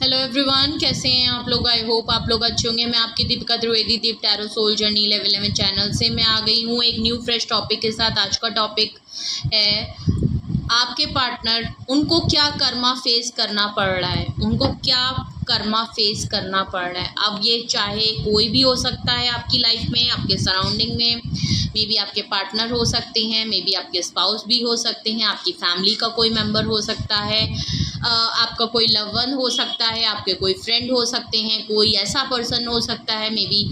Hello everyone, कैसे हैं आप लोग। आई होप आप लोग अच्छे होंगे। मैं आपकी दीपिका त्रिवेदी, दीप टैरो सोल जर्नी 11 चैनल से मैं आ गई हूँ एक न्यू फ्रेश टॉपिक के साथ। आज का टॉपिक है आपके पार्टनर, उनको क्या कर्मा फेस करना पड़ रहा है, उनको क्या कर्मा फेस करना पड़ रहा है। अब ये चाहे कोई भी हो सकता है आपकी लाइफ में, आपके सराउंडिंग में। मे बी आपके पार्टनर हो सकते हैं, मे बी आपके स्पाउस भी हो सकते हैं, आपकी फैमिली का कोई मेंबर हो सकता है, आपका कोई लव वन हो सकता है, आपके कोई फ्रेंड हो सकते हैं, कोई ऐसा पर्सन हो सकता है, मे बी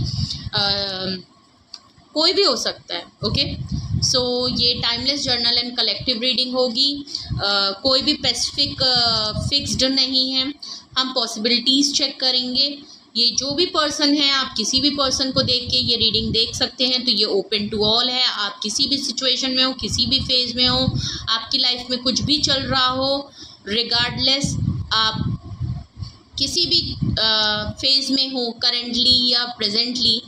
कोई भी हो सकता है। ओके, सो ये timeless journal and collective reading होगी। कोई भी स्पेसिफिक फिक्स्ड नहीं है, हम पॉसिबिलिटीज़ चेक करेंगे। ये जो भी पर्सन है, आप किसी भी पर्सन को देख के ये रीडिंग देख सकते हैं। तो ये ओपन टू ऑल है। आप किसी भी सिचुएशन में हो, किसी भी फेज़ में हो, आपकी लाइफ में कुछ भी चल रहा हो, रिगार्डलेस आप किसी भी फेज़ में हो, करेंटली या प्रेजेंटली,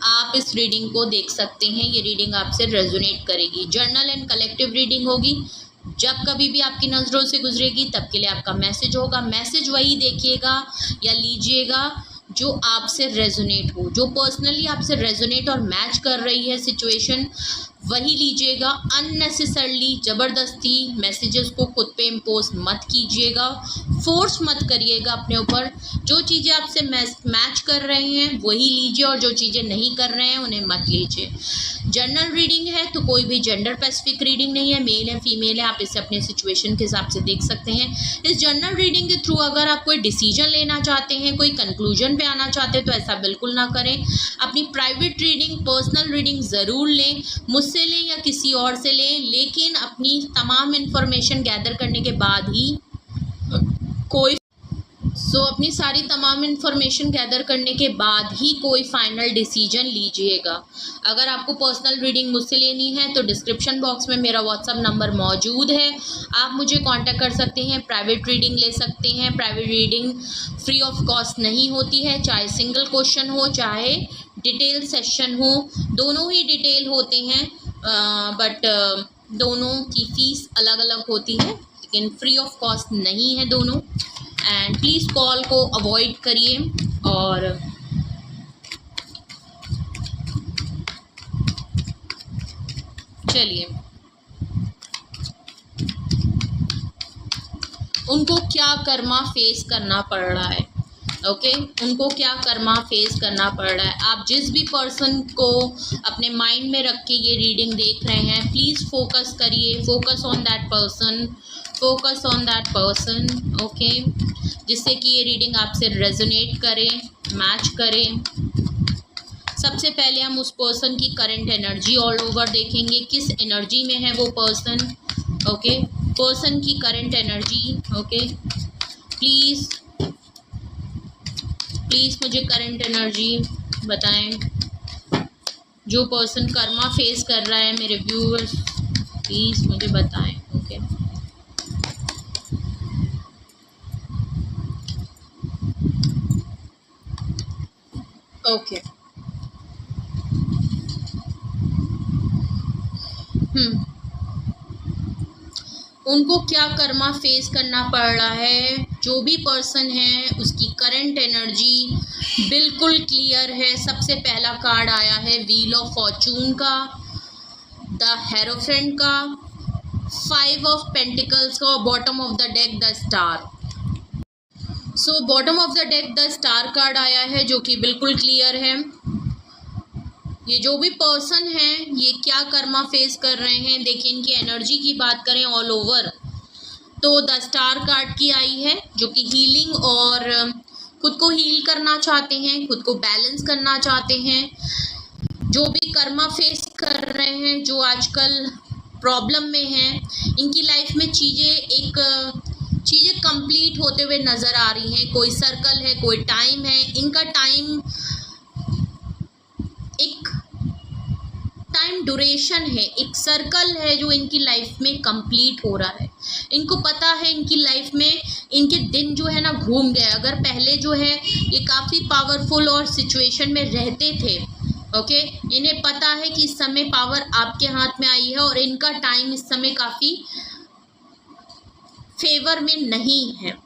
आप इस रीडिंग को देख सकते हैं। ये रीडिंग आपसे रेजोनेट करेगी। जर्नल एंड कलेक्टिव रीडिंग होगी। जब कभी भी आपकी नज़रों से गुजरेगी तब के लिए आपका मैसेज होगा। मैसेज वही देखिएगा या लीजिएगा जो आपसे रेजोनेट हो, जो पर्सनली आपसे रेजोनेट और मैच कर रही है सिचुएशन, वही लीजिएगा। अननेसेसरली ज़बरदस्ती मैसेजेस को खुद पे इम्पोज मत कीजिएगा, फोर्स मत करिएगा अपने ऊपर। जो चीज़ें आपसे मैच कर रहे हैं वही लीजिए, और जो चीज़ें नहीं कर रहे हैं उन्हें मत लीजिए। जनरल रीडिंग है तो कोई भी जेंडर स्पेसिफिक रीडिंग नहीं है, मेल है फीमेल है, आप इसे अपने सिचुएशन के हिसाब से देख सकते हैं। इस जनरल रीडिंग के थ्रू अगर आप कोई डिसीजन लेना चाहते हैं, कोई कंक्लूजन पे आना चाहते हैं, तो ऐसा बिल्कुल ना करें। अपनी प्राइवेट रीडिंग, पर्सनल रीडिंग ज़रूर लें, मुझसे लें या किसी और से लें, लेकिन अपनी तमाम इन्फॉर्मेशन गैदर करने के बाद ही अपनी सारी तमाम इन्फॉर्मेशन गैदर करने के बाद ही कोई फाइनल डिसीजन लीजिएगा। अगर आपको पर्सनल रीडिंग मुझसे लेनी है तो डिस्क्रिप्शन बॉक्स में मेरा व्हाट्सअप नंबर मौजूद है, आप मुझे कांटेक्ट कर सकते हैं, प्राइवेट रीडिंग ले सकते हैं। Private reading free of cost नहीं होती है, चाहे सिंगल क्वेश्चन हो चाहे डिटेल सेशन हो, दोनों ही डिटेल होते हैं, बट दोनों की फ़ीस अलग अलग होती है, लेकिन फ्री ऑफ कॉस्ट नहीं है दोनों। एंड प्लीज़ कॉल को अवॉइड करिए। और चलिए, उनको क्या कर्मा फेस करना पड़ रहा है। ओके, उनको क्या कर्मा फेस करना पड़ रहा है। आप जिस भी पर्सन को अपने माइंड में रख के ये रीडिंग देख रहे हैं, प्लीज़ फोकस करिए, focus on that person, focus on that person. Okay, जिससे कि ये रीडिंग आपसे रेजोनेट करे, मैच करे। सबसे पहले हम उस पर्सन की करंट एनर्जी ऑल ओवर देखेंगे, किस एनर्जी में है वो पर्सन। ओके, पर्सन की करंट एनर्जी। ओके, प्लीज़ मुझे करंट एनर्जी बताएं। जो पर्सन कर्मा फेस कर रहा है, मेरे व्यूअर्स प्लीज़ मुझे बताएं। ओके, ओके, उनको क्या कर्मा फेस करना पड़ रहा है। जो भी पर्सन है उसकी करंट एनर्जी बिल्कुल क्लियर है। सबसे पहला कार्ड आया है व्हील ऑफ फॉर्चून का, द हेरोफ्रेंट का, 5 ऑफ पेंटिकल्स का, और bottom of the deck the star. So bottom of the deck the star card आया है, जो कि बिल्कुल क्लियर है। ये जो भी पर्सन है ये क्या कर्मा फेस कर रहे हैं। देखिए, इनकी एनर्जी की बात करें ऑल ओवर तो द स्टार कार्ड की आई है, जो कि हीलिंग और खुद को हील करना चाहते हैं, खुद को बैलेंस करना चाहते हैं। जो भी कर्मा फेस कर रहे हैं, जो आजकल प्रॉब्लम में हैं, इनकी लाइफ में चीज़ें कंप्लीट होते हुए नज़र आ रही हैं। कोई सर्कल है, कोई टाइम है, इनका टाइम ड्यूरेशन है, एक सर्कल है जो इनकी लाइफ में कंप्लीट हो रहा है। इनको पता है इनकी लाइफ में इनके दिन जो है ना घूम गए। अगर पहले जो है ये काफ़ी पावरफुल और सिचुएशन में रहते थे, ओके, इन्हें पता है कि इस समय पावर आपके हाथ में आई है और इनका टाइम इस समय काफ़ी फेवर में नहीं है।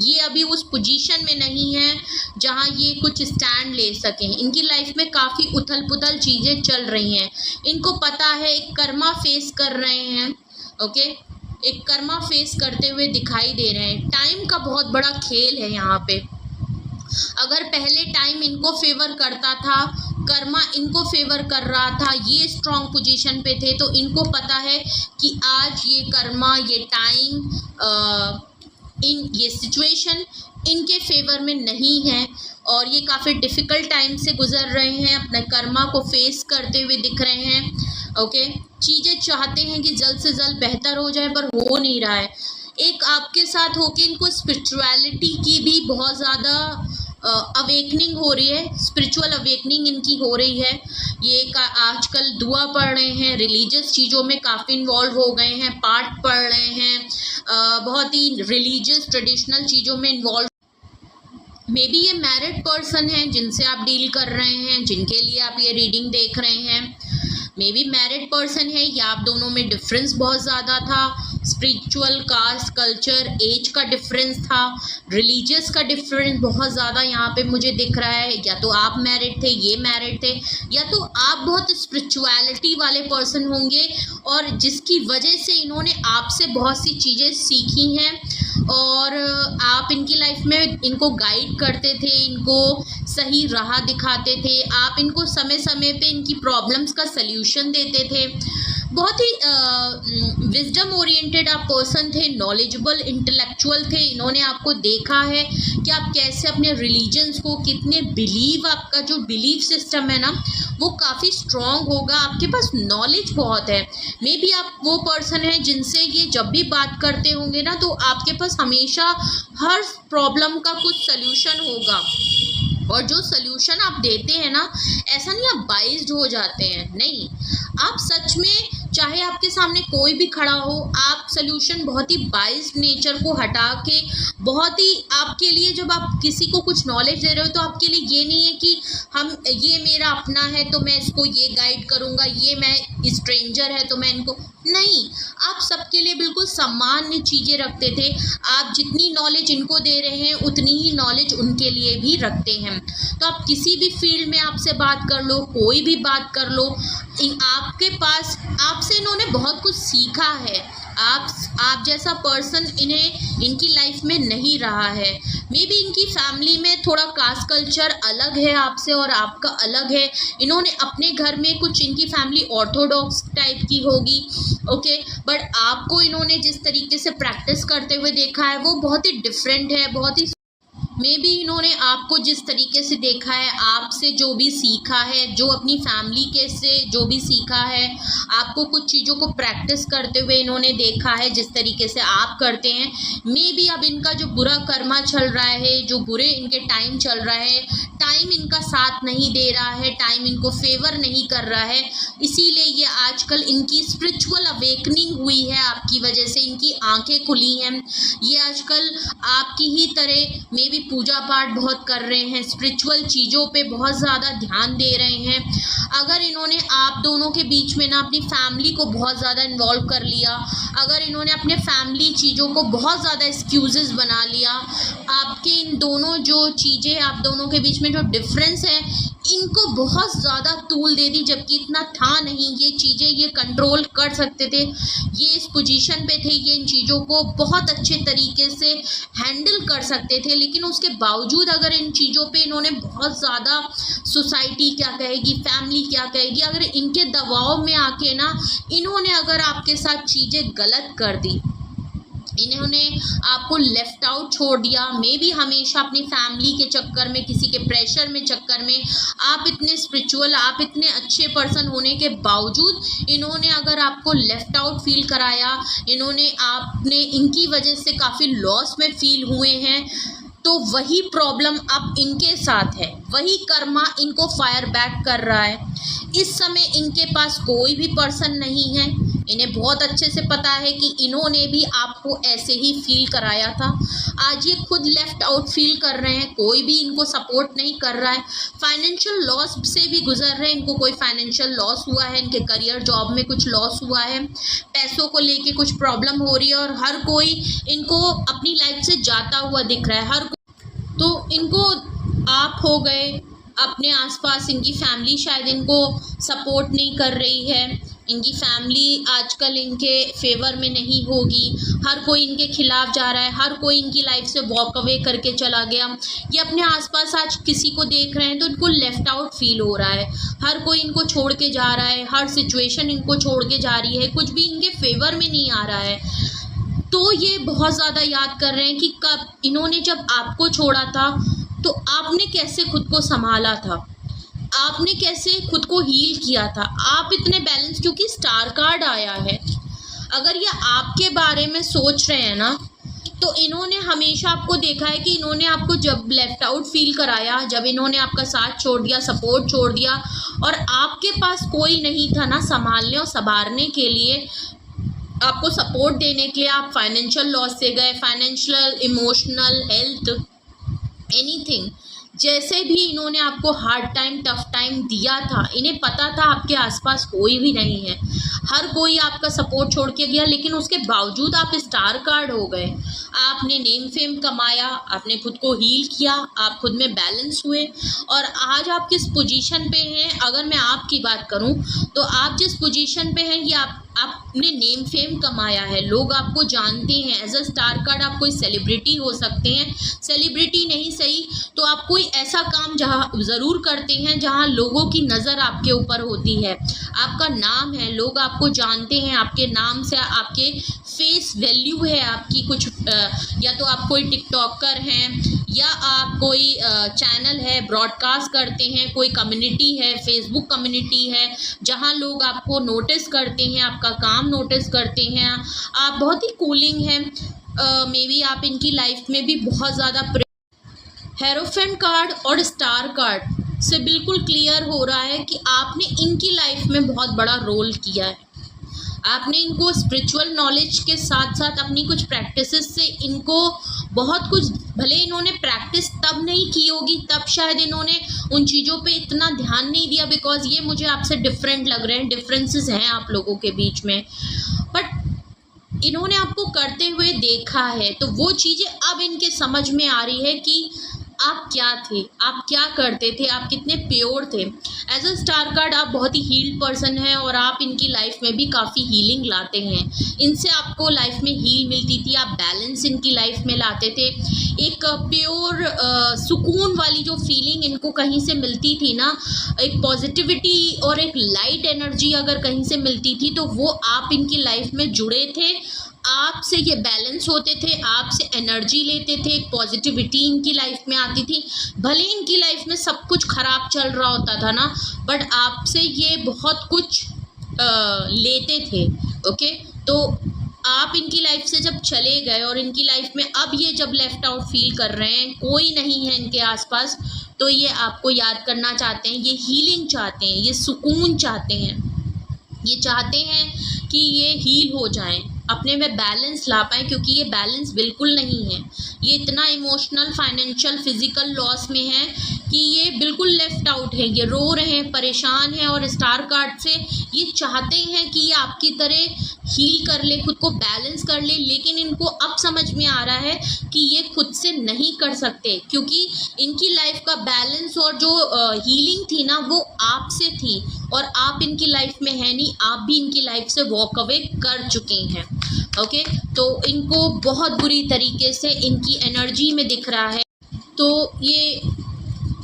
ये अभी उस पोजीशन में नहीं है जहां ये कुछ स्टैंड ले सकें। इनकी लाइफ में काफ़ी उथल पुथल चीज़ें चल रही हैं। इनको पता है एक कर्मा फेस कर रहे हैं, ओके, एक कर्मा फेस करते हुए दिखाई दे रहे हैं। टाइम का बहुत बड़ा खेल है यहाँ पे। अगर पहले टाइम इनको फेवर करता था, कर्मा इनको फेवर कर रहा था, ये स्ट्रॉन्ग पोजीशन पे थे, तो इनको पता है कि आज ये कर्मा, ये टाइम, ये सिचुएशन इनके फेवर में नहीं है और ये काफ़ी डिफ़िकल्ट टाइम से गुज़र रहे हैं, अपने कर्मा को फेस करते हुए दिख रहे हैं। ओके, चीज़ें चाहते हैं कि जल्द से जल्द बेहतर हो जाए पर हो नहीं रहा है। एक आपके साथ होके इनको स्पिरिचुअलिटी की भी बहुत ज़्यादा अवेकनिंग हो रही है, स्पिरिचुअल अवेकनिंग इनकी हो रही है। ये आजकल दुआ पढ़ रहे हैं, रिलीजियस चीज़ों में काफ़ी इन्वॉल्व हो गए हैं, पाठ पढ़ रहे हैं, बहुत ही रिलीजियस ट्रेडिशनल चीज़ों में इन्वॉल्व। मे बी ये मैरिड पर्सन हैं जिनसे आप डील कर रहे हैं, जिनके लिए आप ये रीडिंग देख रहे हैं। मे बी मैरिड पर्सन है या आप दोनों में डिफरेंस बहुत ज़्यादा था, स्पिरिचुअल, कास्ट, कल्चर, एज का डिफरेंस था, रिलीजियस का डिफरेंस बहुत ज़्यादा यहाँ पे मुझे दिख रहा है। या तो आप मैरिड थे, ये मैरिड थे, या तो आप बहुत स्पिरिचुअलिटी वाले पर्सन होंगे और जिसकी वजह से इन्होंने आपसे बहुत सी चीज़ें सीखी हैं और आप इनकी लाइफ में इनको गाइड करते थे, इनको सही राह दिखाते थे, आप इनको समय समय पे इनकी प्रॉब्लम्स का सल्यूशन देते थे। बहुत ही विजडम ओरिएंटेड आप पर्सन थे, नॉलेजेबल, इंटेलेक्चुअल थे। इन्होंने आपको देखा है कि आप कैसे अपने रिलीजन्स को, कितने बिलीव, आपका जो बिलीफ सिस्टम है ना वो काफ़ी स्ट्रॉन्ग होगा, आपके पास नॉलेज बहुत है। मे बी आप वो पर्सन है जिनसे ये जब भी बात करते होंगे ना तो आपके पास हमेशा हर प्रॉब्लम का कुछ सल्यूशन होगा और जो सल्यूशन आप देते हैं ना, ऐसा नहीं आप बाइज्ड हो जाते हैं, नहीं, आप सच में चाहे आपके सामने कोई भी खड़ा हो, आप सल्यूशन बहुत ही बाइज्ड नेचर को हटा के, बहुत ही आपके लिए, जब आप किसी को कुछ नॉलेज दे रहे हो तो आपके लिए ये नहीं है कि ये मेरा अपना है तो मैं इसको ये गाइड करूँगा, ये मैं स्ट्रेंजर है तो मैं इनको, नहीं, आप सबके लिए बिल्कुल सामान्य चीज़ें रखते थे। आप जितनी नॉलेज इनको दे रहे हैं उतनी ही नॉलेज उनके लिए भी रखते हैं। तो आप किसी भी फील्ड में आपसे बात कर लो, कोई भी बात कर लो, आपके पास, आपसे इन्होंने बहुत कुछ सीखा है। आप जैसा पर्सन इनकी लाइफ में नहीं रहा है। मे बी इनकी फैमिली में थोड़ा कास्ट कल्चर अलग है आपसे और आपका अलग है। इन्होंने अपने घर में कुछ, इनकी फैमिली ऑर्थोडॉक्स टाइप की होगी, ओके, बट आपको इन्होंने जिस तरीके से प्रैक्टिस करते हुए देखा है वो बहुत ही डिफरेंट है, बहुत ही। मे बी इन्होंने आपको जिस तरीके से देखा है, आपसे जो भी सीखा है, जो अपनी फैमिली के से जो भी सीखा है, आपको कुछ चीज़ों को प्रैक्टिस करते हुए इन्होंने देखा है जिस तरीके से आप करते हैं। मे बी अब इनका जो बुरा कर्मा चल रहा है, जो बुरे इनके टाइम चल रहा है, टाइम इनका साथ नहीं दे रहा है, टाइम इनको फेवर नहीं कर रहा है, इसीलिए ये आजकल इनकी स्पिरिचुअल अवेकनिंग हुई है आपकी वजह से, इनकी आंखें खुली हैं। ये आजकल आपकी ही तरह मे बी पूजा पाठ बहुत कर रहे हैं, स्पिरिचुअल चीज़ों पे बहुत ज़्यादा ध्यान दे रहे हैं। अगर इन्होंने आप दोनों के बीच में ना अपनी फैमिली को बहुत ज़्यादा इन्वॉल्व कर लिया, अगर इन्होंने अपने फैमिली चीज़ों को बहुत ज़्यादा एक्सक्यूज़ेस बना लिया, आपके इन दोनों जो चीज़ें, आप दोनों के बीच में जो डिफरेंस है, इनको बहुत ज़्यादा तूल दे दी, जबकि इतना था नहीं। ये चीज़ें ये कंट्रोल कर सकते थे, ये इस पोजीशन पे थे, ये इन चीज़ों को बहुत अच्छे तरीके से हैंडल कर सकते थे, लेकिन उसके बावजूद अगर इन चीज़ों पे इन्होंने बहुत ज़्यादा, सोसाइटी क्या कहेगी, फैमिली क्या कहेगी, अगर इनके दबाव में आके ना इन्होंने अगर आपके साथ चीज़ें गलत कर दी, इन्होंने आपको लेफ्ट आउट छोड़ दिया, मे बी हमेशा अपनी फैमिली के चक्कर में, किसी के प्रेशर में चक्कर में, आप इतने स्पिरिचुअल, आप इतने अच्छे पर्सन होने के बावजूद इन्होंने अगर आपको लेफ्ट आउट फील कराया, आपने इनकी वजह से काफ़ी लॉस में फील हुए हैं, तो वही प्रॉब्लम अब इनके साथ है, वही कर्मा इनको फायर बैक कर रहा है। इस समय इनके पास कोई भी पर्सन नहीं है, इन्हें बहुत अच्छे से पता है कि इन्होंने भी आपको ऐसे ही फील कराया था। आज ये खुद लेफ्ट आउट फील कर रहे हैं, कोई भी इनको सपोर्ट नहीं कर रहा है, फाइनेंशियल लॉस से भी गुजर रहे हैं, इनको कोई फाइनेंशियल लॉस हुआ है, इनके करियर जॉब में कुछ लॉस हुआ है, पैसों को लेके कुछ प्रॉब्लम हो रही है और हर कोई इनको अपनी लाइफ से जाता हुआ दिख रहा है, हर तो इनको आप हो गए, अपने आसपास इनकी फैमिली शायद इनको सपोर्ट नहीं कर रही है, इनकी फैमिली आजकल इनके फेवर में नहीं होगी, हर कोई इनके खिलाफ जा रहा है, हर कोई इनकी लाइफ से वॉक अवे करके चला गया। ये अपने आसपास आज किसी को देख रहे हैं तो इनको लेफ्ट आउट फील हो रहा है, हर कोई इनको छोड़ के जा रहा है, हर सिचुएशन इनको छोड़ के जा रही है, कुछ भी इनके फेवर में नहीं आ रहा है। तो ये बहुत ज़्यादा याद कर रहे हैं कि कब इन्होंने जब आपको छोड़ा था तो आपने कैसे खुद को संभाला था, आपने कैसे खुद को हील किया था। आप इतने बैलेंस, क्योंकि स्टार कार्ड आया है, अगर ये आपके बारे में सोच रहे हैं ना तो इन्होंने हमेशा आपको देखा है कि इन्होंने आपको जब लेफ्ट आउट फील कराया, जब इन्होंने आपका साथ छोड़ दिया, सपोर्ट छोड़ दिया और आपके पास कोई नहीं था ना संभालने और संवारने के लिए, आपको सपोर्ट देने के लिए, आप फाइनेंशियल लॉस से गए, फाइनेंशियल, इमोशनल, हेल्थ, एनीथिंग, जैसे भी इन्होंने आपको हार्ड टाइम, टफ टाइम दिया था, इन्हें पता था आपके आसपास कोई भी नहीं है, हर कोई आपका सपोर्ट छोड़ के गया, लेकिन उसके बावजूद आप स्टार कार्ड हो गए। आपने नेम फेम कमाया, आपने खुद को हील किया, आप खुद में बैलेंस हुए और आज आप किस पोजीशन पे हैं, अगर मैं आपकी बात करूं तो आप जिस पोजीशन पे हैं ये आपने नेम फेम कमाया है, लोग आपको जानते हैं। एज अ स्टार कार्ड आप कोई सेलिब्रिटी हो सकते हैं, सेलिब्रिटी नहीं सही तो आप कोई ऐसा काम जहाँ ज़रूर करते हैं जहाँ लोगों की नज़र आपके ऊपर होती है, आपका नाम है, लोग आपको जानते हैं, आपके नाम से आपके फेस वैल्यू है आपकी कुछ, या तो आप कोई टिकटॉकर हैं या आप कोई चैनल है, ब्रॉडकास्ट करते हैं, कोई कम्युनिटी है, फेसबुक कम्युनिटी है जहां लोग आपको नोटिस करते हैं, आपका काम नोटिस करते हैं, आप बहुत ही कूलिंग हैं। मे बी आप इनकी लाइफ में भी बहुत ज़्यादा। हेरोफेंट कार्ड और स्टार कार्ड से बिल्कुल क्लियर हो रहा है कि आपने इनकी लाइफ में बहुत बड़ा रोल किया है, आपने इनको स्पिरिचुअल नॉलेज के साथ साथ अपनी कुछ प्रैक्टिसेस से इनको बहुत कुछ, भले इन्होंने प्रैक्टिस तब नहीं की होगी, तब शायद इन्होंने उन चीज़ों पे इतना ध्यान नहीं दिया, बिकॉज ये मुझे आपसे डिफरेंट लग रहे हैं, डिफरेंसेस हैं आप लोगों के बीच में, बट इन्होंने आपको करते हुए देखा है तो वो चीज़ें अब इनके समझ में आ रही है कि आप क्या थे, आप क्या करते थे, आप कितने प्योर थे। एज अ स्टार कार्ड आप बहुत ही हील्ड पर्सन हैं और आप इनकी लाइफ में भी काफ़ी हीलिंग लाते हैं, इनसे आपको लाइफ में हील मिलती थी, आप बैलेंस इनकी लाइफ में लाते थे, एक प्योर सुकून वाली जो फीलिंग इनको कहीं से मिलती थी ना, एक पॉजिटिविटी और एक लाइट एनर्जी अगर कहीं से मिलती थी तो वो आप इनकी लाइफ में जुड़े थे, आपसे ये बैलेंस होते थे, आपसे एनर्जी लेते थे, एक पॉजिटिविटी इनकी लाइफ में आती थी, भले इनकी लाइफ में सब कुछ ख़राब चल रहा होता था ना, बट आपसे ये बहुत कुछ लेते थे। ओके, तो आप इनकी लाइफ से जब चले गए और इनकी लाइफ में अब ये जब लेफ्ट आउट फील कर रहे हैं, कोई नहीं है इनके आसपास, तो ये आपको याद करना चाहते हैं, ये हीलिंग चाहते हैं, ये सुकून चाहते हैं, ये चाहते हैं कि ये हील हो जाएं, अपने में बैलेंस ला पाएँ, क्योंकि ये बैलेंस बिल्कुल नहीं है, ये इतना इमोशनल, फाइनेंशियल, फिजिकल लॉस में है कि ये बिल्कुल लेफ्ट आउट है, ये रो रहे हैं, परेशान हैं और स्टार कार्ड से ये चाहते हैं कि ये आपकी तरह हील कर ले, खुद को बैलेंस कर ले, लेकिन इनको अब समझ में आ रहा है कि ये खुद से नहीं कर सकते, क्योंकि इनकी लाइफ का बैलेंस और जो हीलिंग थी ना वो आपसे थी और आप इनकी लाइफ में है नहीं, आप भी इनकी लाइफ से वॉक अवे कर चुके हैं। ओके, तो इनको बहुत बुरी तरीके से इनकी एनर्जी में दिख रहा है, तो ये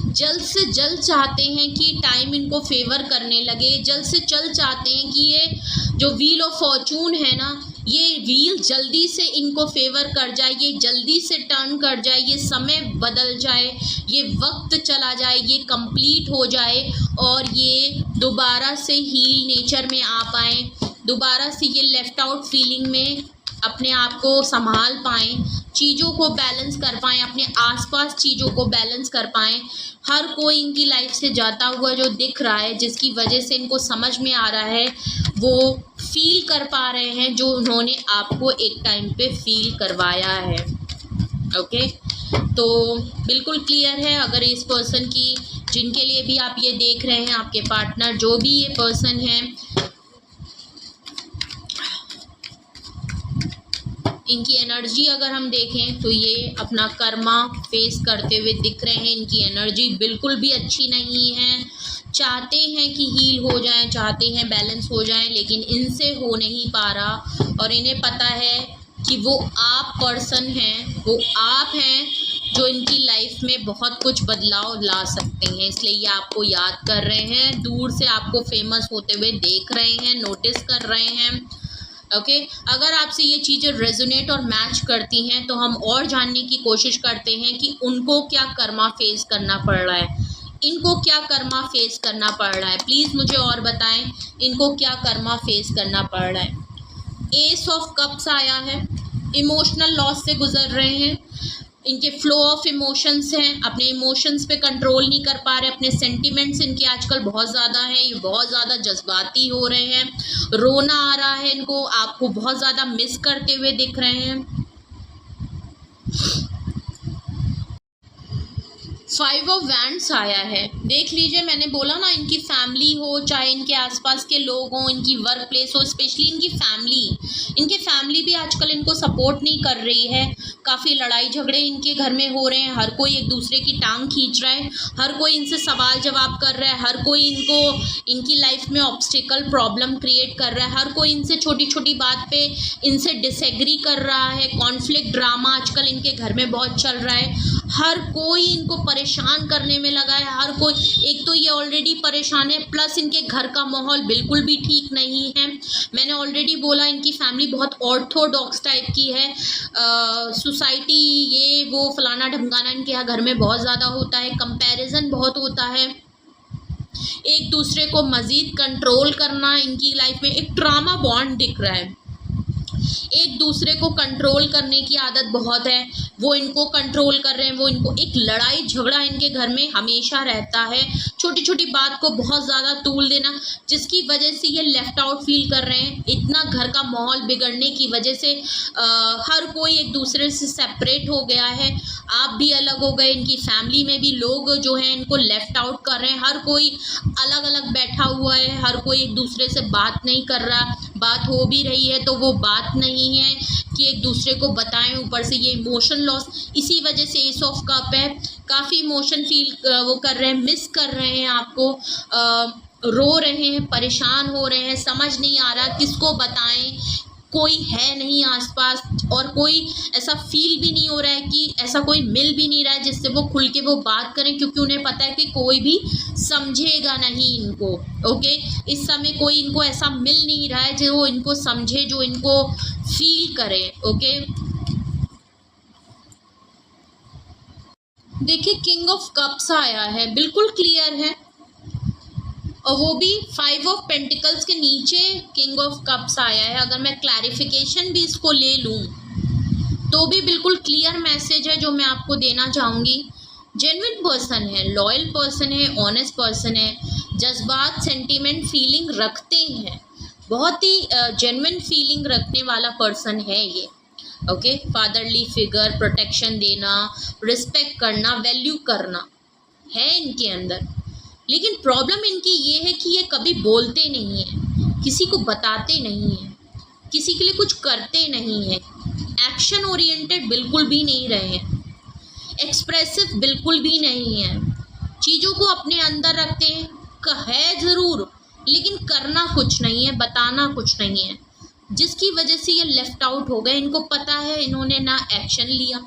जल्द से जल्द चाहते हैं कि टाइम इनको फेवर करने लगे, जल्द से जल्द चाहते हैं कि ये जो व्हील ऑफ फॉर्चून है ना, ये व्हील जल्दी से इनको फेवर कर जाए, ये जल्दी से टर्न कर जाए, ये समय बदल जाए, ये वक्त चला जाए, ये कंप्लीट हो जाए और ये दोबारा से हील नेचर में आ पाएँ, दोबारा से ये लेफ़्ट आउट फीलिंग में अपने आप को संभाल पाएँ, चीज़ों को बैलेंस कर पाएँ, अपने आसपास चीज़ों को बैलेंस कर पाएँ। हर कोई इनकी लाइफ से जाता हुआ जो दिख रहा है, जिसकी वजह से इनको समझ में आ रहा है, वो फील कर पा रहे हैं जो उन्होंने आपको एक टाइम पे फील करवाया है। ओके, तो बिल्कुल क्लियर है, अगर इस पर्सन की, जिनके लिए भी आप ये देख रहे हैं, आपके पार्टनर जो भी ये पर्सन है, इनकी एनर्जी अगर हम देखें तो ये अपना कर्मा फेस करते हुए दिख रहे हैं। इनकी एनर्जी बिल्कुल भी अच्छी नहीं है। चाहते हैं कि हील हो जाएं, चाहते हैं बैलेंस हो जाएं, लेकिन इनसे हो नहीं पा रहा। और इन्हें पता है कि वो आप पर्सन हैं, वो आप हैं जो इनकी लाइफ में बहुत कुछ बदलाव ला सकते हैं। इसलिए ये आपको याद कर रहे हैं, दूर से आपको फेमस होते हुए देख रहे हैं, नोटिस कर रहे हैं। ओके अगर आपसे ये चीज़ें रेजोनेट और मैच करती हैं तो हम और जानने की कोशिश करते हैं कि उनको क्या कर्मा फेस करना पड़ रहा है, इनको क्या कर्मा फेस करना पड़ रहा है। प्लीज़ मुझे और बताएं इनको क्या कर्मा फेस करना पड़ रहा है। एस ऑफ कप्स आया है, इमोशनल लॉस से गुजर रहे हैं। इनके फ्लो ऑफ इमोशंस हैं, अपने इमोशंस पे कंट्रोल नहीं कर पा रहे, अपने सेंटिमेंट्स इनके आजकल बहुत ज़्यादा हैं, ये बहुत ज़्यादा जज्बाती हो रहे हैं, रोना आ रहा है इनको, आपको बहुत ज़्यादा मिस करते हुए दिख रहे हैं। 5 ऑफ वैंड्स आया है। देख लीजिए, मैंने बोला ना, इनकी फैमिली हो, चाहे इनके आसपास के लोग हों, इनकी वर्क प्लेस हो, स्पेशली इनकी फैमिली भी आजकल इनको सपोर्ट नहीं कर रही है। काफ़ी लड़ाई झगड़े इनके घर में हो रहे हैं, हर कोई एक दूसरे की टांग खींच रहा है, हर कोई इनसे सवाल जवाब कर रहा है, हर कोई इनकी लाइफ में ऑब्स्टिकल प्रॉब्लम क्रिएट कर रहा है, हर कोई इनसे छोटी छोटी बात पे इनसे डिसएग्री कर रहा है। कॉन्फ्लिक्ट ड्रामा आजकल इनके घर में बहुत चल रहा है, हर कोई इनको परेशान करने में लगा है, हर कोई। एक तो ये ऑलरेडी परेशान है, प्लस इनके घर का माहौल बिल्कुल भी ठीक नहीं है। मैंने ऑलरेडी बोला इनकी फैमिली बहुत ऑर्थोडॉक्स टाइप की है। सोसाइटी ये वो फलाना ढमकाना इनके यहाँ घर में बहुत ज़्यादा होता है, कंपैरिजन बहुत होता है, एक दूसरे को मज़ीद कंट्रोल करना इनकी लाइफ में एक ट्रामा बॉन्ड दिख रहा है। एक दूसरे को कंट्रोल करने की आदत बहुत है, वो इनको कंट्रोल कर रहे हैं, वो इनको, एक लड़ाई झगड़ा इनके घर में हमेशा रहता है, छोटी छोटी बात को बहुत ज़्यादा तूल देना, जिसकी वजह से ये लेफ्ट आउट फील कर रहे हैं। इतना घर का माहौल बिगड़ने की वजह से हर कोई एक दूसरे से सेपरेट हो गया है, आप भी अलग हो गए, इनकी फैमिली में भी लोग जो हैं इनको लेफ्ट आउट कर रहे हैं, हर कोई अलग अलग बैठा हुआ है, हर कोई एक दूसरे से बात नहीं कर रहा, बात हो भी रही है तो वो बात नहीं है कि एक दूसरे को बताएं। ऊपर से ये इमोशन लॉस, इसी वजह से एस ऑफ कप है, काफ़ी इमोशन फील वो कर रहे हैं, मिस कर रहे हैं आपको, रो रहे हैं, परेशान हो रहे हैं, समझ नहीं आ रहा किसको बताएं, कोई है नहीं आसपास, और कोई ऐसा फील भी नहीं हो रहा है कि ऐसा कोई मिल भी नहीं रहा है जिससे वो खुल के वो बात करें, क्योंकि उन्हें पता है कि कोई भी समझेगा नहीं इनको। ओके इस समय कोई इनको ऐसा मिल नहीं रहा है जो इनको समझे, जो इनको फील करे। ओके देखिए, किंग ऑफ कप्स आया है, बिल्कुल क्लियर है, और वो भी 5 ऑफ पेंटिकल्स के नीचे किंग ऑफ कप्स आया है। अगर मैं क्लैरिफिकेशन भी इसको ले लूँ तो भी बिल्कुल क्लियर मैसेज है जो मैं आपको देना चाहूँगी। जेन्युइन पर्सन है, लॉयल पर्सन है, ऑनेस्ट पर्सन है, जज्बात, सेंटीमेंट, फीलिंग रखते हैं, बहुत ही जेन्युइन फीलिंग रखने वाला पर्सन है ये। ओके फादरली फिगर, प्रोटेक्शन देना, रिस्पेक्ट करना, वैल्यू करना है इनके अंदर। लेकिन प्रॉब्लम इनकी ये है कि ये कभी बोलते नहीं हैं, किसी को बताते नहीं हैं, किसी के लिए कुछ करते नहीं हैं, एक्शन ओरिएंटेड बिल्कुल भी नहीं रहे हैं, एक्सप्रेसिव बिल्कुल भी नहीं है, चीज़ों को अपने अंदर रखते हैं, है ज़रूर लेकिन करना कुछ नहीं है, बताना कुछ नहीं है, जिसकी वजह से ये लेफ्ट आउट हो गए। इनको पता है इन्होंने ना एक्शन लिया,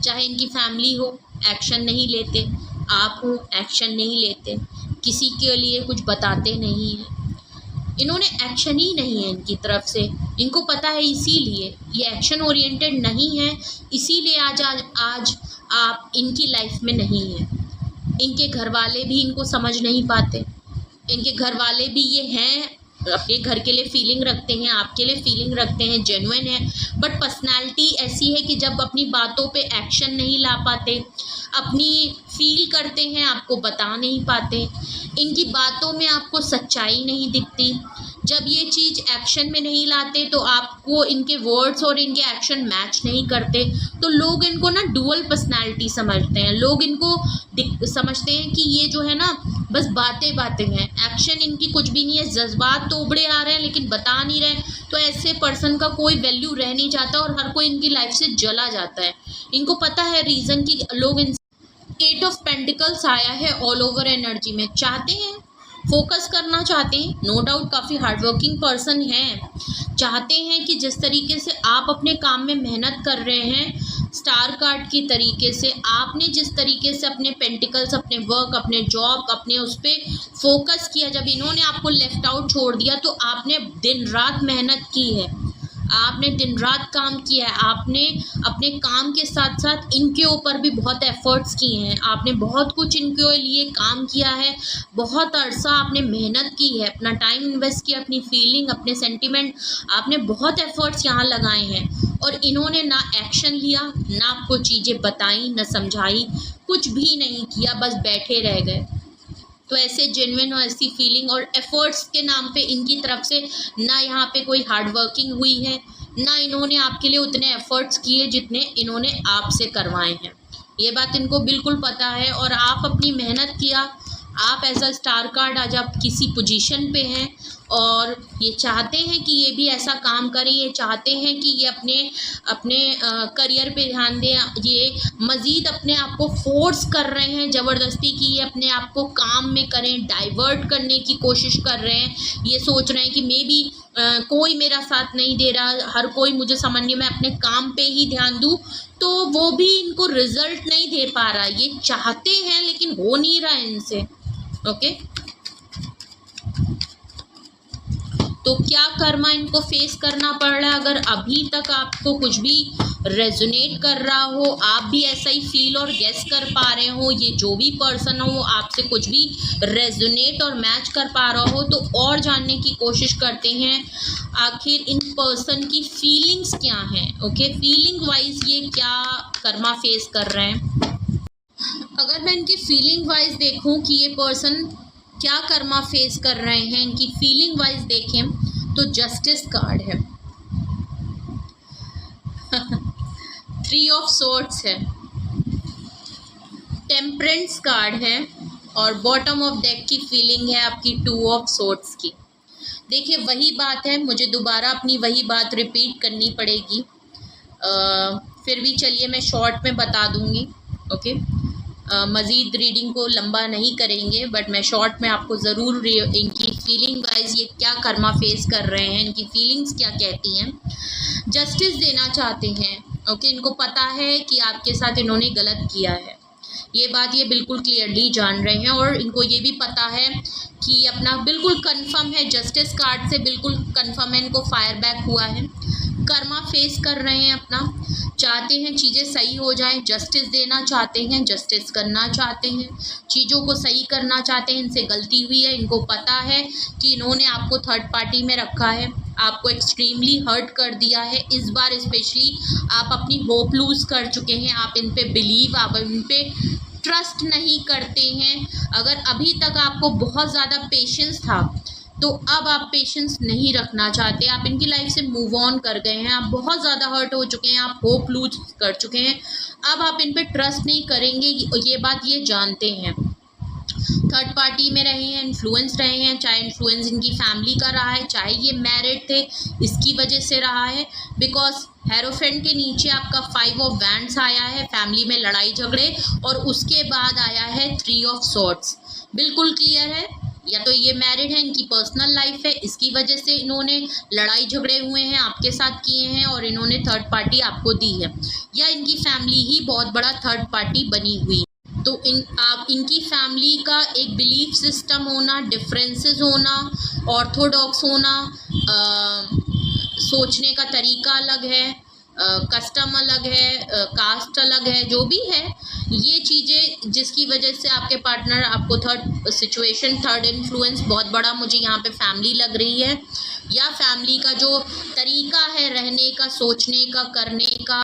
चाहे इनकी फैमिली हो एक्शन नहीं लेते, आप हो एक्शन नहीं लेते, किसी के लिए कुछ बताते नहीं हैं, इन्होंने एक्शन ही नहीं है इनकी तरफ से, इनको पता है, इसीलिए ये एक्शन ओरिएंटेड नहीं है, इसीलिए आज आप इनकी लाइफ में नहीं हैं। इनके घर वाले भी इनको समझ नहीं पाते, इनके घर वाले भी ये हैं, अपने घर के लिए फीलिंग रखते हैं, आपके लिए फीलिंग रखते हैं, जेन्युइन है, बट पर्सनालिटी ऐसी है कि जब अपनी बातों पे एक्शन नहीं ला पाते, अपनी फील करते हैं, आपको बता नहीं पाते, इनकी बातों में आपको सच्चाई नहीं दिखती, जब ये चीज़ एक्शन में नहीं लाते तो आपको इनके वर्ड्स और इनके एक्शन मैच नहीं करते, तो लोग इनको ना डुअल पर्सनैलिटी समझते हैं। लोग इनको समझते हैं कि ये जो है ना बस बातें बातें हैं, एक्शन इनकी कुछ भी नहीं है, जज्बात तो उबड़े आ रहे हैं लेकिन बता नहीं रहे। तो ऐसे पर्सन का कोई वैल्यू रह नहीं जाता और हर कोई इनकी लाइफ से जला जाता है। इनको पता है रीज़न कि लोग इन 8 ऑफ पेंटिकल्स आया है ऑल ओवर एनर्जी में, चाहते हैं फोकस करना चाहते हैं, नो डाउट काफ़ी हार्डवर्किंग पर्सन हैं, चाहते हैं कि जिस तरीके से आप अपने काम में मेहनत कर रहे हैं स्टार कार्ड की तरीके से, आपने जिस तरीके से अपने पेंटिकल्स, अपने वर्क, अपने जॉब, अपने उस पर फोकस किया, जब इन्होंने आपको लेफ्ट आउट छोड़ दिया तो आपने दिन रात मेहनत की है, आपने दिन रात काम किया है, आपने अपने काम के साथ साथ इनके ऊपर भी बहुत एफर्ट्स किए हैं, आपने बहुत कुछ इनके लिए काम किया है, बहुत अरसा आपने मेहनत की है, अपना टाइम इन्वेस्ट किया, अपनी फीलिंग, अपने सेंटिमेंट, आपने बहुत एफर्ट्स यहाँ लगाए हैं और इन्होंने ना एक्शन लिया, ना आपको चीज़ें बताई, ना समझाई, कुछ भी नहीं किया, बस बैठे रह गए। तो ऐसे जेन्युइन और ऐसी फीलिंग और एफर्ट्स के नाम पे इनकी तरफ से ना यहाँ पे कोई हार्ड वर्किंग हुई है, ना इन्होंने आपके लिए उतने एफर्ट्स किए जितने इन्होंने आपसे करवाए हैं। ये बात इनको बिल्कुल पता है और आप अपनी मेहनत किया, आप एज अ स्टार कार्ड आज आप किसी पोजीशन पे हैं और ये चाहते हैं कि ये भी ऐसा काम करें, ये चाहते हैं कि ये अपने करियर पे ध्यान दें, ये मज़ीद अपने आप को फोर्स कर रहे हैं ज़बरदस्ती कि ये अपने आप को काम में करें, डाइवर्ट करने की कोशिश कर रहे हैं, ये सोच रहे हैं कि मे बी कोई मेरा साथ नहीं दे रहा, हर कोई मुझे समझ नहीं, मैं अपने काम पे ही ध्यान दूँ, तो वो भी इनको रिजल्ट नहीं दे पा रहा। ये चाहते हैं लेकिन हो नहीं रहा इनसे। ओके, तो क्या कर्मा इनको फेस करना पड़ रहा है? अगर अभी तक आपको कुछ भी रेजोनेट कर रहा हो, आप भी ऐसा ही फील और गेस कर पा रहे हो, ये जो भी पर्सन हो आपसे कुछ भी रेजोनेट और मैच कर पा रहा हो, तो और जानने की कोशिश करते हैं आखिर इन पर्सन की फीलिंग्स क्या हैं। ओके, फीलिंग वाइज ये क्या कर्मा फेस कर रहे हैं। अगर मैं इनकी फीलिंग वाइज देखूं कि ये पर्सन क्या कर्मा फेस कर रहे हैं, इनकी फीलिंग वाइज देखें तो जस्टिस कार्ड है, 3 ऑफ सोर्ड्स है, टेम्परेंस कार्ड है और बॉटम ऑफ डेक की फीलिंग है आपकी 2 ऑफ सोर्ड्स की। देखिए वही बात है, मुझे दोबारा अपनी वही बात रिपीट करनी पड़ेगी, फिर भी चलिए मैं शॉर्ट में बता दूंगी। ओके, मज़ीद रीडिंग को लंबा नहीं करेंगे, बट मैं शॉर्ट में आपको ज़रूर इनकी फीलिंग वाइज ये क्या कर्मा फेस कर रहे हैं, इनकी फीलिंग्स क्या कहती हैं। जस्टिस देना चाहते हैं। ओके, इनको पता है कि आपके साथ इन्होंने गलत किया है, ये बात ये बिल्कुल क्लियरली जान रहे हैं और इनको ये भी पता है कि अपना बिल्कुल कंफर्म है, जस्टिस कार्ड से बिल्कुल कंफर्म है, इनको फायर बैक हुआ है, कर्मा फेस कर रहे हैं अपना, चाहते हैं चीज़ें सही हो जाएं, जस्टिस देना चाहते हैं, जस्टिस करना चाहते हैं, चीज़ों को सही करना चाहते हैं, इनसे गलती हुई है, इनको पता है कि इन्होंने आपको थर्ड पार्टी में रखा है, आपको एक्सट्रीमली हर्ट कर दिया है। इस बार स्पेशली आप अपनी होप लूज़ कर चुके हैं, आप इन पे बिलीव, आप इन पे ट्रस्ट नहीं करते हैं। अगर अभी तक आपको बहुत ज़्यादा पेशेंस था तो अब आप पेशेंस नहीं रखना चाहते, आप इनकी लाइफ से मूव ऑन कर गए हैं, आप बहुत ज़्यादा हर्ट हो चुके हैं, आप होप लूज कर चुके हैं, अब आप इन पे ट्रस्ट नहीं करेंगे, ये बात ये जानते हैं। थर्ड पार्टी में रहे हैं, इन्फ्लुएंस रहे हैं, चाहे इन्फ्लुएंस इनकी फैमिली का रहा है, चाहे ये मैरिड थे इसकी वजह से रहा है, बिकॉज हेरोफेंट के नीचे आपका 5 ऑफ वैंड्स आया है, फैमिली में लड़ाई झगड़े, और उसके बाद आया है 3 ऑफ सॉर्ड्स। बिल्कुल क्लियर है, या तो ये मैरिड है, इनकी पर्सनल लाइफ है, इसकी वजह से इन्होंने लड़ाई झगड़े हुए हैं, आपके साथ किए हैं और इन्होंने थर्ड पार्टी आपको दी है, या इनकी फैमिली ही बहुत बड़ा थर्ड पार्टी बनी हुई है। तो इनकी फैमिली का एक बिलीफ सिस्टम होना, डिफरेंसेस होना, ऑर्थोडॉक्स होना, सोचने का तरीका अलग है, कस्टम अलग है, कास्ट अलग है, जो भी है ये चीज़ें जिसकी वजह से आपके पार्टनर आपको थर्ड इन्फ्लुएंस बहुत बड़ा मुझे यहाँ पे फैमिली लग रही है, या फैमिली का जो तरीका है रहने का, सोचने का, करने का,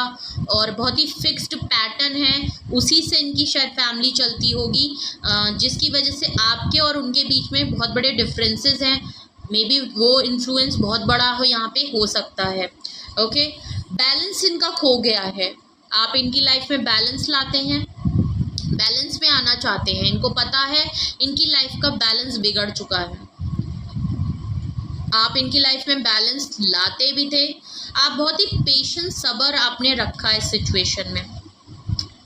और बहुत ही फिक्स्ड पैटर्न है, उसी से इनकी शायद फैमिली चलती होगी, जिसकी वजह से आपके और उनके बीच में बहुत बड़े डिफरेंसेस हैं। मे बी वो इन्फ्लुएंस बहुत बड़ा हो यहाँ पे हो सकता है। ओके, बैलेंस इनका खो गया है। आप इनकी लाइफ में बैलेंस लाते हैं, बैलेंस में आना चाहते हैं। इनको पता है इनकी लाइफ का बैलेंस बिगड़ चुका है। आप इनकी लाइफ में बैलेंस लाते भी थे। आप बहुत ही पेशेंस, सब्र आपने रखा है इस सिचुएशन में।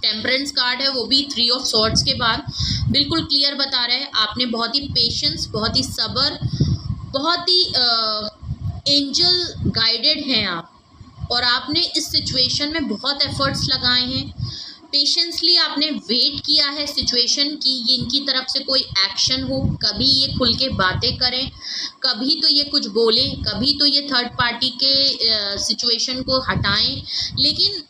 टेम्परेंस कार्ड है, वो भी 3 ऑफ सॉर्ड्स के बाद बिल्कुल क्लियर बता रहा है आपने बहुत ही पेशेंस, बहुत ही सब्र, बहुत ही एंजल गाइडेड हैं आप, और आपने इस सिचुएशन में बहुत एफर्ट्स लगाए हैं। पेशेंसली आपने वेट किया है सिचुएशन की ये इनकी तरफ से कोई एक्शन हो, कभी ये खुल के बातें करें, कभी तो ये कुछ बोलें, कभी तो ये थर्ड पार्टी के सिचुएशन को हटाएं। लेकिन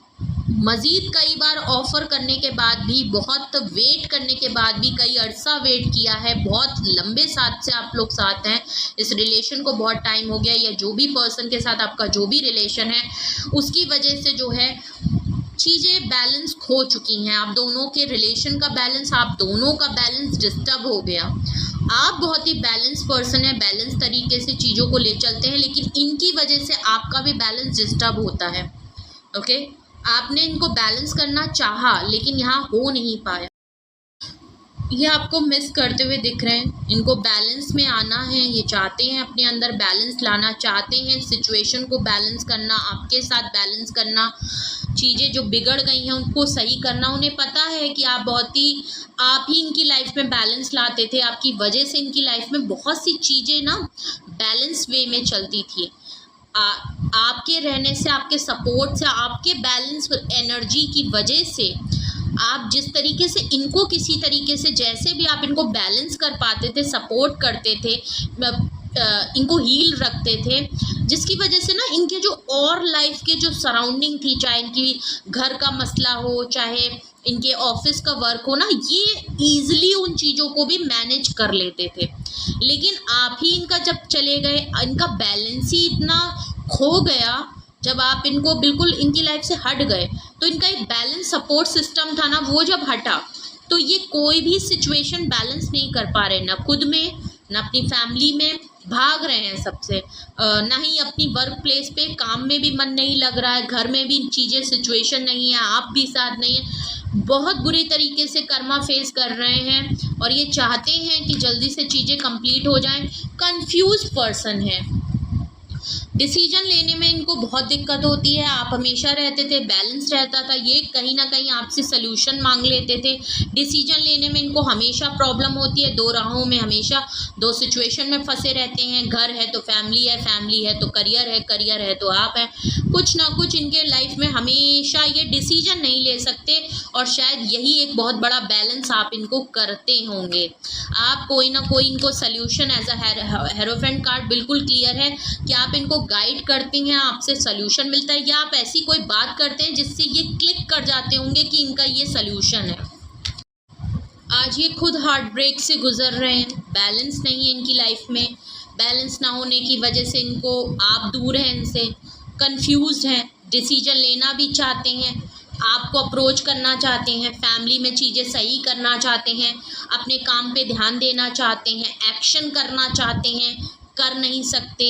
मज़ीद कई बार ऑफ़र करने के बाद भी, बहुत वेट करने के बाद भी, कई अरसा वेट किया है, बहुत लंबे साथ से आप लोग साथ हैं, इस रिलेशन को बहुत टाइम हो गया, या जो भी पर्सन के साथ आपका जो भी रिलेशन है उसकी वजह से जो है चीज़ें बैलेंस खो चुकी हैं। आप दोनों के रिलेशन का बैलेंस, आप दोनों का बैलेंस डिस्टर्ब हो गया। आप बहुत ही बैलेंस पर्सन है, बैलेंस तरीके से चीज़ों को ले चलते हैं, लेकिन इनकी वजह से आपका भी बैलेंस डिस्टर्ब होता है। ओके, आपने इनको बैलेंस करना चाहा लेकिन यहाँ हो नहीं पाया। ये आपको मिस करते हुए दिख रहे हैं। इनको बैलेंस में आना है, ये चाहते हैं अपने अंदर बैलेंस लाना चाहते हैं, सिचुएशन को बैलेंस करना, आपके साथ बैलेंस करना, चीज़ें जो बिगड़ गई हैं उनको सही करना। उन्हें पता है कि आप ही इनकी लाइफ में बैलेंस लाते थे, आपकी वजह से इनकी लाइफ में बहुत सी चीज़ें ना बैलेंस वे में चलती थी। आपके रहने से, आपके सपोर्ट से, आपके बैलेंस एनर्जी की वजह से, आप जिस तरीके से इनको किसी तरीके से जैसे भी आप इनको बैलेंस कर पाते थे, सपोर्ट करते थे, इनको हील रखते थे, जिसकी वजह से ना इनके जो और लाइफ के जो सराउंडिंग थी, चाहे इनकी घर का मसला हो, चाहे इनके ऑफिस का वर्क हो ना, ये ईजिली उन चीज़ों को भी मैनेज कर लेते थे। लेकिन आप ही इनका जब चले गए, इनका बैलेंस ही इतना खो गया, जब आप इनको बिल्कुल इनकी लाइफ से हट गए, तो इनका एक बैलेंस सपोर्ट सिस्टम था ना, वो जब हटा तो ये कोई भी सिचुएशन बैलेंस नहीं कर पा रहे, ना खुद में, ना अपनी फैमिली में, भाग रहे हैं सबसे, ना ही अपनी वर्क प्लेस पे, काम में भी मन नहीं लग रहा है, घर में भी चीज़ें सिचुएशन नहीं है, आप भी साथ नहीं है, बहुत बुरी तरीके से कर्मा फेस कर रहे हैं, और ये चाहते हैं कि जल्दी से चीज़ें कंप्लीट हो जाएं। कंफ्यूज पर्सन है, डिसीजन लेने में इनको बहुत दिक्कत होती है। आप हमेशा रहते थे, बैलेंस रहता था, ये कहीं ना कहीं आपसे सल्यूशन मांग लेते थे। डिसीजन लेने में इनको हमेशा प्रॉब्लम होती है, दो राहों में, हमेशा दो सिचुएशन में फंसे रहते हैं। घर है तो फैमिली है, फैमिली है तो करियर है, करियर है तो आप हैं। कुछ ना कुछ इनके लाइफ में हमेशा ये डिसीजन नहीं ले सकते, और शायद यही एक बहुत बड़ा बैलेंस आप इनको करते होंगे। आप कोई ना कोई इनको solution, as a hierophant card बिल्कुल क्लियर है कि आप इनको गाइड करते हैं, आपसे सल्यूशन मिलता है, या आप ऐसी कोई बात करते हैं जिससे ये क्लिक कर जाते होंगे कि इनका ये सल्यूशन है। आज ये खुद हार्ट ब्रेक से गुजर रहे हैं, बैलेंस नहीं है इनकी लाइफ में। बैलेंस ना होने की वजह से इनको, आप दूर हैं इनसे, कंफ्यूज हैं, डिसीजन लेना भी चाहते हैं, आपको अप्रोच करना चाहते हैं, फैमिली में चीज़ें सही करना चाहते हैं, अपने काम पे ध्यान देना चाहते हैं, एक्शन करना चाहते हैं, कर नहीं सकते,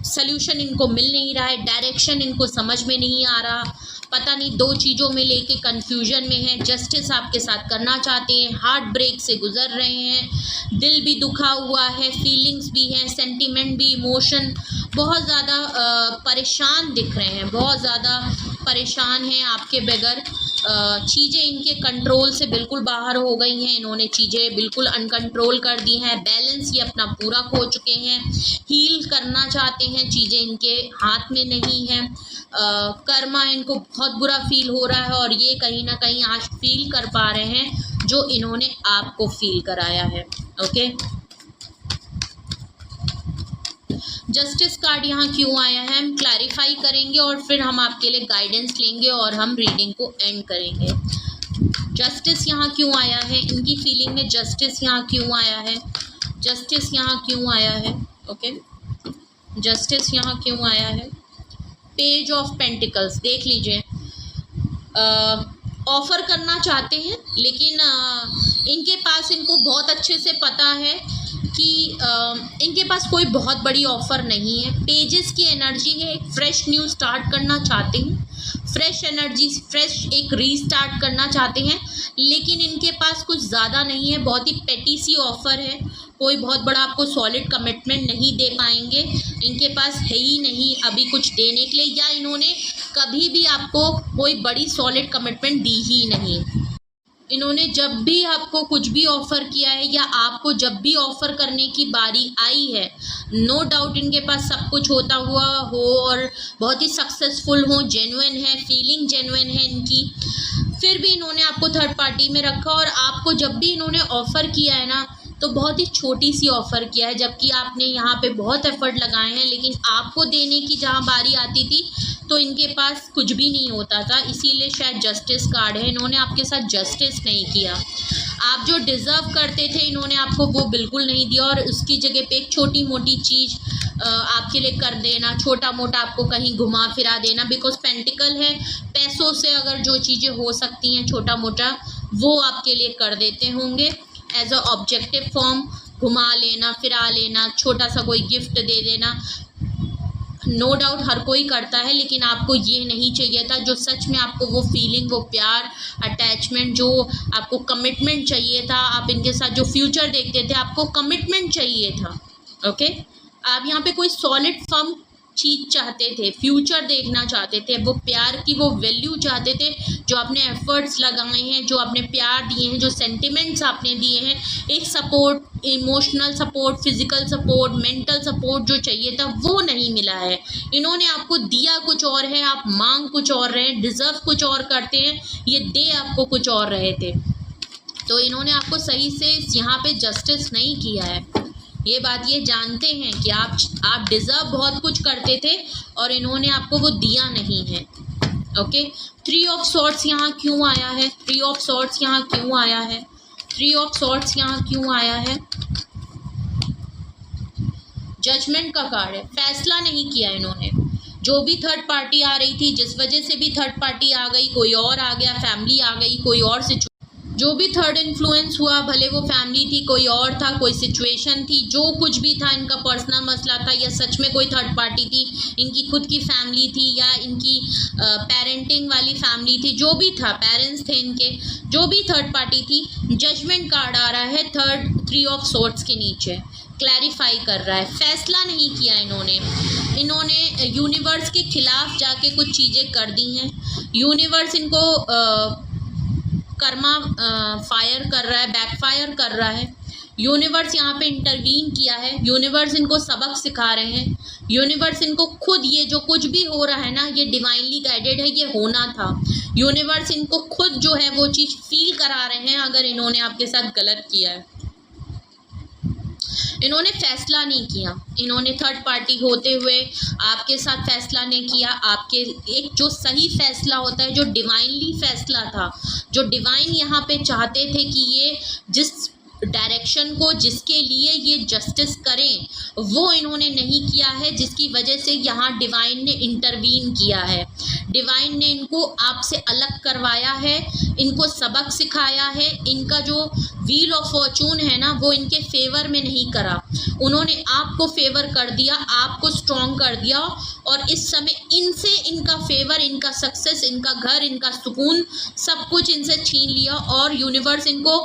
सल्यूशन इनको मिल नहीं रहा है, डायरेक्शन इनको समझ में नहीं आ रहा, पता नहीं, दो चीज़ों में लेके कंफ्यूजन में है। जस्टिस आपके साथ करना चाहते हैं, हार्ट ब्रेक से गुजर रहे हैं, दिल भी दुखा हुआ है, फीलिंग्स भी हैं, सेंटीमेंट भी, इमोशन, बहुत ज़्यादा परेशान दिख रहे हैं, बहुत ज़्यादा परेशान हैं आपके बगैर। चीज़ें इनके कंट्रोल से बिल्कुल बाहर हो गई हैं, इन्होंने चीज़ें बिल्कुल अनकंट्रोल कर दी हैं, बैलेंस ये अपना पूरा खो चुके हैं, हील करना चाहते हैं, चीज़ें इनके हाथ में नहीं हैं। कर्मा इनको बहुत बुरा फील हो रहा है, और ये कहीं ना कहीं आज फील कर पा रहे हैं जो इन्होंने आपको फील कराया है। ओके, जस्टिस कार्ड यहाँ क्यों आया है हम क्लैरिफाई करेंगे, और फिर हम आपके लिए गाइडेंस लेंगे और हम रीडिंग को एंड करेंगे। जस्टिस यहाँ क्यों आया है, इनकी फीलिंग में जस्टिस यहाँ क्यों आया है, जस्टिस यहाँ क्यों आया है। ओके, जस्टिस यहाँ क्यों आया है। पेज ऑफ पेंटिकल्स देख लीजिए, ऑफ़र करना चाहते हैं, लेकिन इनके पास, इनको बहुत अच्छे से पता है कि इनके पास कोई बहुत बड़ी ऑफ़र नहीं है। पेजेस की एनर्जी है, एक फ्रेश न्यू स्टार्ट करना चाहते हैं, फ्रेश एनर्जी, फ्रेश एक रीस्टार्ट करना चाहते हैं, लेकिन इनके पास कुछ ज़्यादा नहीं है, बहुत ही पेटी सी ऑफ़र है। कोई बहुत बड़ा आपको सॉलिड कमिटमेंट नहीं दे पाएंगे, इनके पास है ही नहीं अभी कुछ देने के लिए, या इन्होंने कभी भी आपको कोई बड़ी सॉलिड कमिटमेंट दी ही नहीं। इन्होंने जब भी आपको कुछ भी ऑफ़र किया है या आपको जब भी ऑफ़र करने की बारी आई है, नो डाउट इनके पास सब कुछ होता हुआ हो और बहुत ही सक्सेसफुल हो, जेन्युइन है, फीलिंग जेन्युइन है इनकी, फिर भी इन्होंने आपको थर्ड पार्टी में रखा। और आपको जब भी इन्होंने ऑफ़र किया है ना, तो बहुत ही छोटी सी ऑफ़र किया है, जबकि आपने यहाँ पे बहुत एफ़र्ट लगाए हैं, लेकिन आपको देने की जहाँ बारी आती थी तो इनके पास कुछ भी नहीं होता था। इसीलिए शायद जस्टिस कार्ड है, इन्होंने आपके साथ जस्टिस नहीं किया। आप जो डिज़र्व करते थे इन्होंने आपको वो बिल्कुल नहीं दिया, और उसकी जगह पे एक छोटी मोटी चीज़ आपके लिए कर देना, छोटा मोटा आपको कहीं घुमा फिरा देना, बिकॉज पेंटिकल है, पैसों से अगर जो चीज़ें हो सकती हैं छोटा मोटा वो आपके लिए कर देते होंगे एज अ ऑब्जेक्टिव फॉर्म, घुमा लेना, फिरा लेना, छोटा सा कोई गिफ्ट दे देना। नो डाउट हर कोई करता है, लेकिन आपको ये नहीं चाहिए था। जो सच में आपको वो फीलिंग, वो प्यार, अटैचमेंट, जो आपको कमिटमेंट चाहिए था, आप इनके साथ जो फ्यूचर देखते थे, आपको कमिटमेंट चाहिए था। ओके, आप यहाँ पे कोई सॉलिड फर्म चीज़ चाहते थे, फ्यूचर देखना चाहते थे, वो प्यार की वो वैल्यू चाहते थे, जो आपने एफर्ट्स लगाए हैं, जो आपने प्यार दिए हैं, जो सेंटिमेंट्स आपने दिए हैं, एक support, emotional support, physical support, mental support जो चाहिए था वो नहीं मिला है। इन्होंने आपको दिया कुछ और है, आप मांग कुछ और रहे हैं, डिज़र्व कुछ और करते हैं, ये दे आपको कुछ और रहे थे। तो इन्होंने आपको सही से यहाँ पे जस्टिस नहीं किया है। ये बात ये जानते हैं कि आप डिज़र्व बहुत कुछ करते थे और इन्होंने आपको वो दिया नहीं है। ओके, 3 ऑफ सॉर्ड्स यहाँ क्यों आया है? 3 ऑफ सॉर्ड्स यहाँ क्यों आया है? 3 ऑफ सॉर्ड्स यहाँ क्यों आया है? जजमेंट का कार्ड है। फैसला नहीं किया इन्होंने। जो भी थर्ड पार्टी आ रही थी, जिस वजह से भी थर्ड पार्टी आ गई, कोई और आ गया, फैमिली आ गई, कोई और जो भी थर्ड इन्फ्लुएंस हुआ, भले वो फैमिली थी, कोई और था, कोई सिचुएशन थी, जो कुछ भी था, इनका पर्सनल मसला था या सच में कोई थर्ड पार्टी थी, इनकी खुद की फैमिली थी या इनकी पेरेंटिंग वाली फैमिली थी, जो भी था, पेरेंट्स थे इनके, जो भी थर्ड पार्टी थी, जजमेंट कार्ड आ रहा है थर्ड 3 ऑफ सोर्ड्स के नीचे, क्लैरिफाई कर रहा है। फैसला नहीं किया इन्होंने यूनिवर्स के खिलाफ जाके कुछ चीज़ें कर दी हैं। यूनिवर्स इनको कर्मा फायर कर रहा है, बैकफायर कर रहा है। यूनिवर्स यहाँ पे इंटरवीन किया है, यूनिवर्स इनको सबक सिखा रहे हैं, यूनिवर्स इनको खुद, ये जो कुछ भी हो रहा है ना, ये डिवाइनली गाइडेड है, ये होना था। यूनिवर्स इनको खुद जो है वो चीज़ फील करा रहे हैं अगर इन्होंने आपके साथ गलत किया है। इन्होंने फैसला नहीं किया, इन्होंने थर्ड पार्टी होते हुए आपके साथ फैसला नहीं किया। आपके एक जो सही फैसला होता है, जो डिवाइनली फैसला था, जो डिवाइन यहाँ पे चाहते थे कि ये जिस डायरेक्शन को, जिसके लिए ये जस्टिस करें, वो इन्होंने नहीं किया है, जिसकी वजह से यहाँ डिवाइन ने इंटरवीन किया है। डिवाइन ने इनको आपसे अलग करवाया है, इनको सबक सिखाया है। इनका जो व्हील ऑफ फॉर्चून है ना, वो इनके फेवर में नहीं करा, उन्होंने आपको फेवर कर दिया, आपको स्ट्रॉन्ग कर दिया, और इस समय इनसे इनका फेवर, इनका सक्सेस, इनका घर, इनका सुकून, सब कुछ इनसे छीन लिया। और यूनिवर्स इनको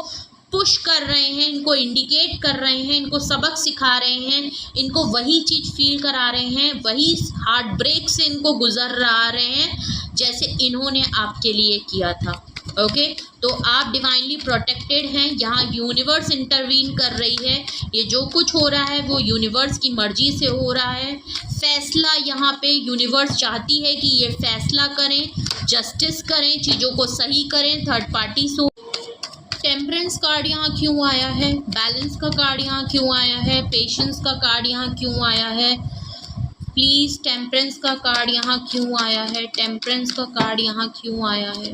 पुश कर रहे हैं, इनको इंडिकेट कर रहे हैं, इनको सबक सिखा रहे हैं, इनको वही चीज़ फील करा रहे हैं, वही हार्ट ब्रेक से इनको गुजर रहे हैं जैसे इन्होंने आपके लिए किया था। ओके, तो आप डिवाइनली प्रोटेक्टेड हैं। यहाँ यूनिवर्स इंटरवीन कर रही है, ये जो कुछ हो रहा है वो यूनिवर्स की मर्जी से हो रहा है। फैसला यहाँ पे यूनिवर्स चाहती है कि ये फैसला करें, जस्टिस करें, चीज़ों को सही करें, थर्ड पार्टी से। टेम्परेंस कार्ड यहाँ क्यों आया है? बैलेंस का कार्ड यहाँ क्यों आया है? पेशेंस का कार्ड यहाँ क्यों आया है? प्लीज़, टेम्परेंस का कार्ड यहाँ क्यों आया है? टेम्परेंस का कार्ड यहाँ क्यों आया है?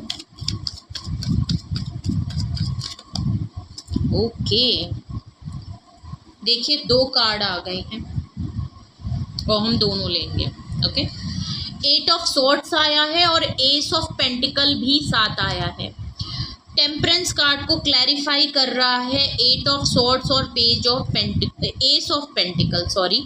ओके, देखिए 2 कार्ड आ गए हैं और हम दोनों लेंगे। ओके, 8 ऑफ सॉर्ड्स आया है और एस ऑफ पेंटिकल भी साथ आया है। टेम्परेंस इस कार्ड को क्लैरिफाई कर रहा है 8 ऑफ सॉर्ड्स और ace of pentacles, sorry.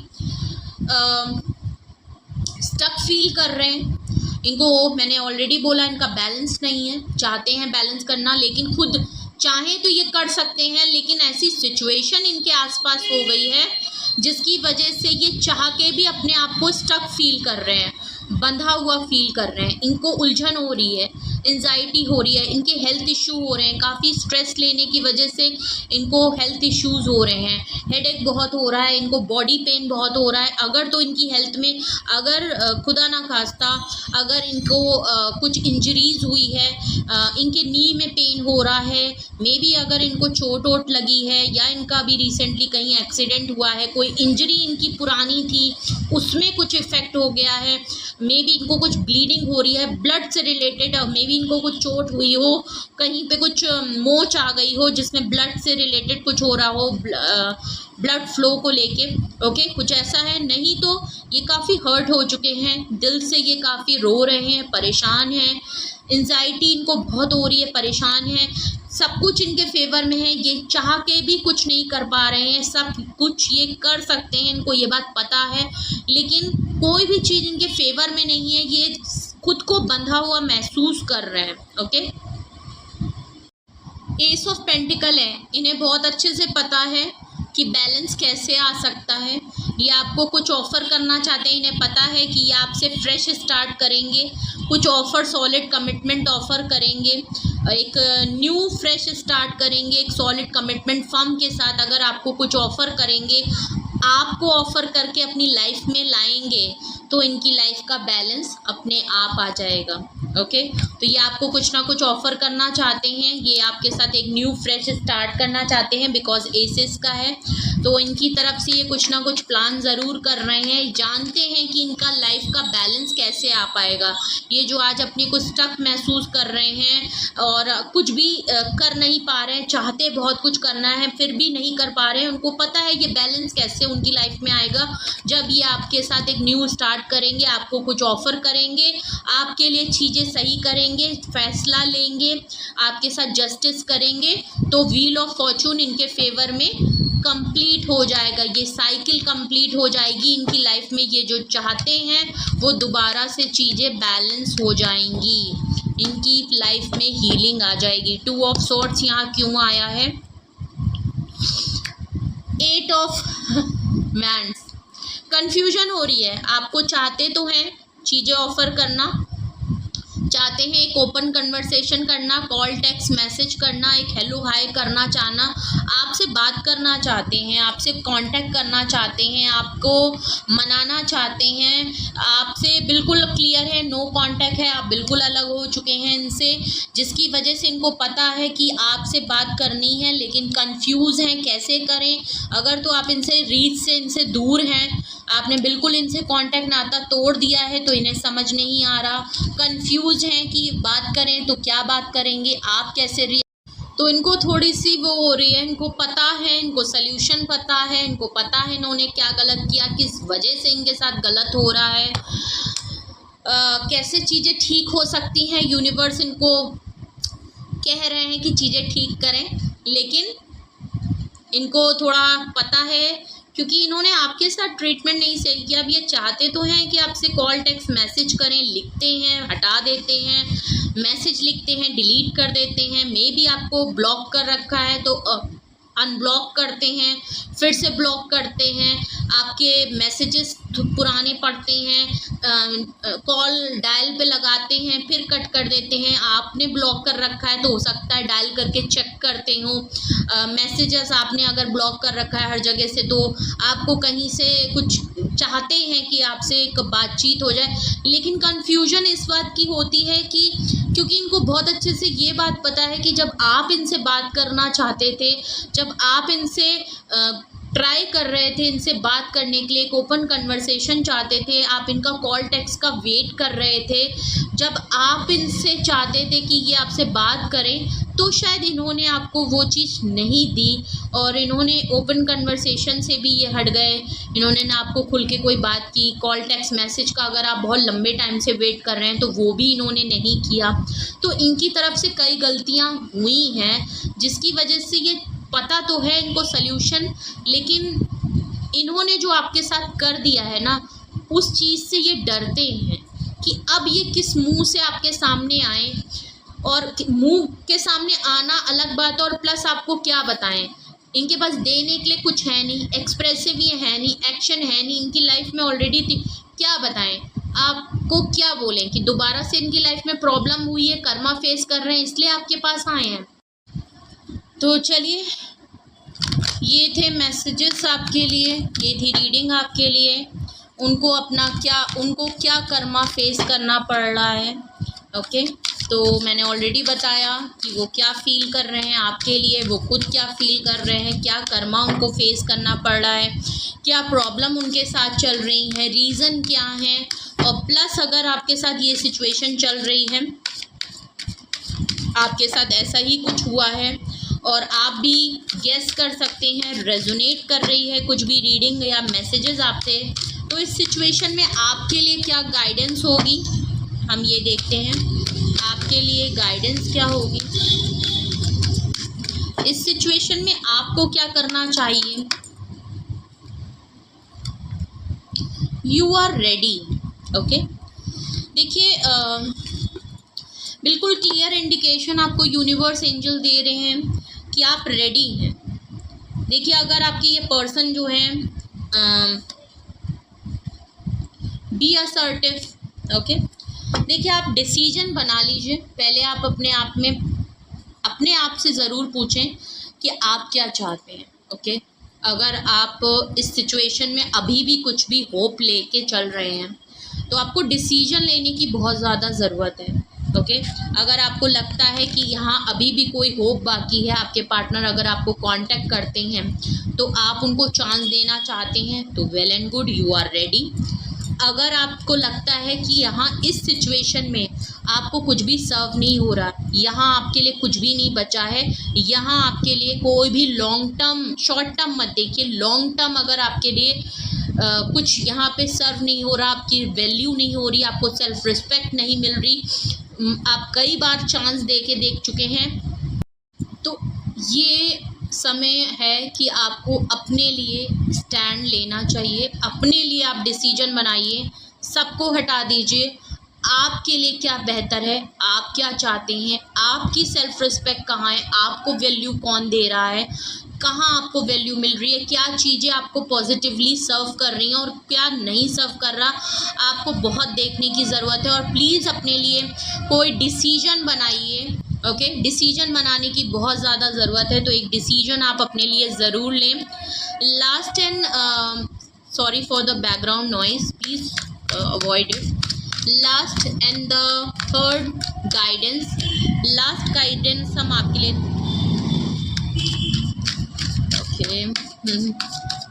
Stuck feel कर रहे हैं इनको, मैंने ऑलरेडी बोला इनका बैलेंस नहीं है, चाहते हैं बैलेंस करना लेकिन खुद चाहें तो ये कर सकते हैं, लेकिन ऐसी सिचुएशन इनके आसपास हो गई है जिसकी वजह से ये चाह के भी अपने आप को स्टक फील कर रहे हैं, बंधा हुआ फील कर रहे हैं। इनको उलझन हो रही है, एंजाइटी हो रही है, इनके हेल्थ इशू हो रहे हैं, काफ़ी स्ट्रेस लेने की वजह से इनको हेल्थ इश्यूज़ हो रहे हैं, हेडेक बहुत हो रहा है, इनको बॉडी पेन बहुत हो रहा है। अगर तो इनकी हेल्थ में अगर खुदा ना खास्ता अगर इनको कुछ इंजरीज़ हुई है, इनके नी में पेन हो रहा है, मे बी अगर इनको चोट वोट लगी है या इनका भी रिसेंटली कहीं एक्सीडेंट हुआ है, कोई इंजरी इनकी पुरानी थी उसमें कुछ इफ़ेक्ट हो गया है, मे बी इनको कुछ ब्लीडिंग हो रही है ब्लड से रिलेटेड, मे बी इनको कुछ चोट हुई हो, कहीं पे कुछ मोच आ गई हो जिसमें ब्लड से रिलेटेड कुछ हो रहा हो, ब्लड फ्लो को लेके, ओके, कुछ ऐसा है। नहीं तो ये काफ़ी हर्ट हो चुके हैं, दिल से ये काफ़ी रो रहे हैं, परेशान हैं, एंजाइटी इनको बहुत हो रही है, परेशान है, सब कुछ इनके फेवर में है, ये चाह के भी कुछ नहीं कर पा रहे हैं, सब कुछ ये कर सकते हैं, इनको ये बात पता है, लेकिन कोई भी चीज़ इनके फेवर में नहीं है, ये खुद को बंधा हुआ महसूस कर रहे हैं, ओके। एस ऑफ पेंटिकल है, इन्हें बहुत अच्छे से पता है कि बैलेंस कैसे आ सकता है, ये आपको कुछ ऑफ़र करना चाहते हैं, इन्हें पता है कि ये आपसे फ्रेश स्टार्ट करेंगे, कुछ ऑफ़र सॉलिड कमिटमेंट ऑफ़र करेंगे, एक न्यू फ्रेश स्टार्ट करेंगे, एक सॉलिड कमिटमेंट फर्म के साथ अगर आपको कुछ ऑफ़र करेंगे, आपको ऑफ़र करके अपनी लाइफ में लाएंगे तो इनकी लाइफ का बैलेंस अपने आप आ जाएगा, ओके। तो ये आपको कुछ ना कुछ ऑफ़र करना चाहते हैं, ये आपके साथ एक न्यू फ्रेश स्टार्ट करना चाहते हैं, बिकॉज एसेस का है तो इनकी तरफ से ये कुछ ना कुछ प्लान ज़रूर कर रहे हैं, जानते हैं कि इनका लाइफ का बैलेंस कैसे आ पाएगा। ये जो आज अपनी कुछ स्टक महसूस कर रहे हैं और कुछ भी कर नहीं पा रहे हैं, चाहते बहुत कुछ करना है फिर भी नहीं कर पा रहे हैं, उनको पता है ये बैलेंस कैसे उनकी लाइफ में आएगा जब ये आपके साथ एक न्यू स्टार्ट करेंगे, आपको कुछ ऑफ़र करेंगे, आपके लिए चीज़ें सही करेंगे, फैसला लेंगे, आपके साथ जस्टिस करेंगे, तो व्हील ऑफ फॉर्चून इनके फेवर में कंप्लीट हो जाएगा, ये साइकिल कंप्लीट हो जाएगी इनकी लाइफ में, ये जो चाहते हैं वो दोबारा से चीज़ें बैलेंस हो जाएंगी, इनकी लाइफ में हीलिंग आ जाएगी। 2 ऑफ सॉर्ड्स यहाँ क्यों आया है? 8 ऑफ वैंड्स, कंफ्यूजन हो रही है, आपको चाहते तो हैं चीज़ें ऑफ़र करना, चाहते हैं एक ओपन कन्वर्सेशन करना, कॉल टेक्स्ट मैसेज करना, एक हेलो हाय करना चाहना, आपसे बात करना चाहते हैं, आपसे कांटेक्ट करना चाहते हैं, आपको मनाना चाहते हैं, आपसे बिल्कुल क्लियर है नो कांटेक्ट है, आप बिल्कुल अलग हो चुके हैं इनसे, जिसकी वजह से इनको पता है कि आपसे बात करनी है लेकिन कंफ्यूज हैं कैसे करें। अगर तो आप इनसे रीच से इनसे दूर हैं, आपने बिल्कुल इनसे कांटेक्ट नाता तोड़ दिया है तो इन्हें समझ नहीं आ रहा, कंफ्यूज हैं कि बात करें तो क्या बात करेंगे, आप कैसे तो इनको थोड़ी सी वो हो रही है, इनको पता है, इनको सल्यूशन पता है, इनको पता है इन्होंने क्या गलत किया, किस वजह से इनके साथ गलत हो रहा है, कैसे चीज़ें ठीक हो सकती हैं। यूनिवर्स इनको कह रहे हैं कि चीज़ें ठीक करें, लेकिन इनको थोड़ा पता है क्योंकि इन्होंने आपके साथ ट्रीटमेंट नहीं सही किया। अब ये चाहते तो हैं कि आपसे कॉल टेक्स्ट मैसेज करें, लिखते हैं हटा देते हैं, मैसेज लिखते हैं डिलीट कर देते हैं, मे बी आपको ब्लॉक कर रखा है तो अनब्लॉक करते हैं, फिर से ब्लॉक करते हैं, आपके मैसेजेस पुराने पढ़ते हैं, कॉल डायल पे लगाते हैं फिर कट कर देते हैं, आपने ब्लॉक कर रखा है तो हो सकता है डायल करके चेक करते हो, मैसेजेस आपने अगर ब्लॉक कर रखा है हर जगह से तो आपको कहीं से कुछ चाहते हैं कि आपसे एक बातचीत हो जाए, लेकिन कन्फ्यूजन इस बात की होती है कि क्योंकि इनको बहुत अच्छे से ये बात पता है कि जब आप इनसे बात करना चाहते थे, जब आप इनसे ट्राई कर रहे थे इनसे बात करने के लिए, एक ओपन कन्वर्सेशन चाहते थे, आप इनका कॉल टेक्स्ट का वेट कर रहे थे। जब आप इनसे चाहते थे कि ये आपसे बात करें तो शायद इन्होंने आपको वो चीज़ नहीं दी और इन्होंने ओपन कन्वर्सेशन से भी ये हट गए। इन्होंने ना आपको खुल के कोई बात की, कॉल टेक्स्ट मैसेज का अगर आप बहुत लंबे टाइम से वेट कर रहे हैं तो वो भी इन्होंने नहीं किया। तो इनकी तरफ से कई गलतियाँ हुई हैं जिसकी वजह से ये पता तो है इनको सल्यूशन, लेकिन इन्होंने जो आपके साथ कर दिया है ना, उस चीज़ से ये डरते हैं कि अब ये किस मुंह से आपके सामने आए, और मुंह के सामने आना अलग बात और प्लस आपको क्या बताएं। इनके पास देने के लिए कुछ है नहीं, एक्सप्रेसिव ये है नहीं, एक्शन है नहीं, इनकी लाइफ में ऑलरेडी थी, क्या बताएं आपको, क्या बोलें कि दोबारा से इनकी लाइफ में प्रॉब्लम हुई है, कर्मा फेस कर रहे हैं इसलिए आपके पास आए हैं। तो चलिए, ये थे मैसेजेस आपके लिए, ये थी रीडिंग आपके लिए। उनको क्या कर्मा फेस करना पड़ रहा है। ओके, तो मैंने ऑलरेडी बताया कि वो क्या फील कर रहे हैं आपके लिए, वो खुद क्या फील कर रहे हैं, क्या कर्मा उनको फेस करना पड़ रहा है, क्या प्रॉब्लम उनके साथ चल रही है, रीज़न क्या है, और प्लस अगर आपके साथ ये सिचुएशन चल रही है, आपके साथ ऐसा ही कुछ हुआ है और आप भी गेस कर सकते हैं, रेजोनेट कर रही है कुछ भी रीडिंग या मैसेजेस आपसे, तो इस सिचुएशन में आपके लिए क्या गाइडेंस होगी, हम ये देखते हैं आपके लिए गाइडेंस क्या होगी। इस सिचुएशन में आपको क्या करना चाहिए। You are ready. ओके, देखिए बिल्कुल क्लियर इंडिकेशन आपको यूनिवर्स एंजल दे रहे हैं कि आप रेडी हैं। देखिए, अगर आपकी ये पर्सन जो है बी असर्टिव। ओके, देखिए आप डिसीजन बना लीजिए। पहले आप अपने आप से ज़रूर पूछें कि आप क्या चाहते हैं। ओके, अगर आप इस सिचुएशन में अभी भी कुछ भी होप लेके चल रहे हैं तो आपको डिसीजन लेने की बहुत ज़्यादा ज़रूरत है। ओके, अगर आपको लगता है कि यहाँ अभी भी कोई होप बाकी है, आपके पार्टनर अगर आपको कांटेक्ट करते हैं तो आप उनको चांस देना चाहते हैं तो well and good, you are ready. अगर आपको लगता है कि यहाँ इस सिचुएशन में आपको कुछ भी सर्व नहीं हो रहा, यहाँ आपके लिए कुछ भी नहीं बचा है, यहाँ आपके लिए कोई भी लॉन्ग टर्म, शॉर्ट टर्म मत देखिए, लॉन्ग टर्म अगर आपके लिए कुछ यहाँ पे सर्व नहीं हो रहा, आपकी वैल्यू नहीं हो रही, आपको सेल्फ रिस्पेक्ट नहीं मिल रही, आप कई बार चांस दे के देख चुके हैं, तो ये समय है कि आपको अपने लिए स्टैंड लेना चाहिए। अपने लिए आप डिसीजन बनाइए, सबको हटा दीजिए। आपके लिए क्या बेहतर है, आप क्या चाहते हैं, आपकी सेल्फ रिस्पेक्ट कहाँ है, आपको वैल्यू कौन दे रहा है, कहाँ आपको वैल्यू मिल रही है, क्या चीज़ें आपको पॉजिटिवली सर्व कर रही हैं और क्या नहीं सर्व कर रहा, आपको बहुत देखने की ज़रूरत है। और प्लीज़ अपने लिए कोई डिसीजन बनाइए। ओके, डिसीजन बनाने की बहुत ज़्यादा ज़रूरत है, तो एक डिसीजन आप अपने लिए ज़रूर लें। Last and sorry for the background noise, please avoid it. Last and the third guidance, last guidance हम आपके लिए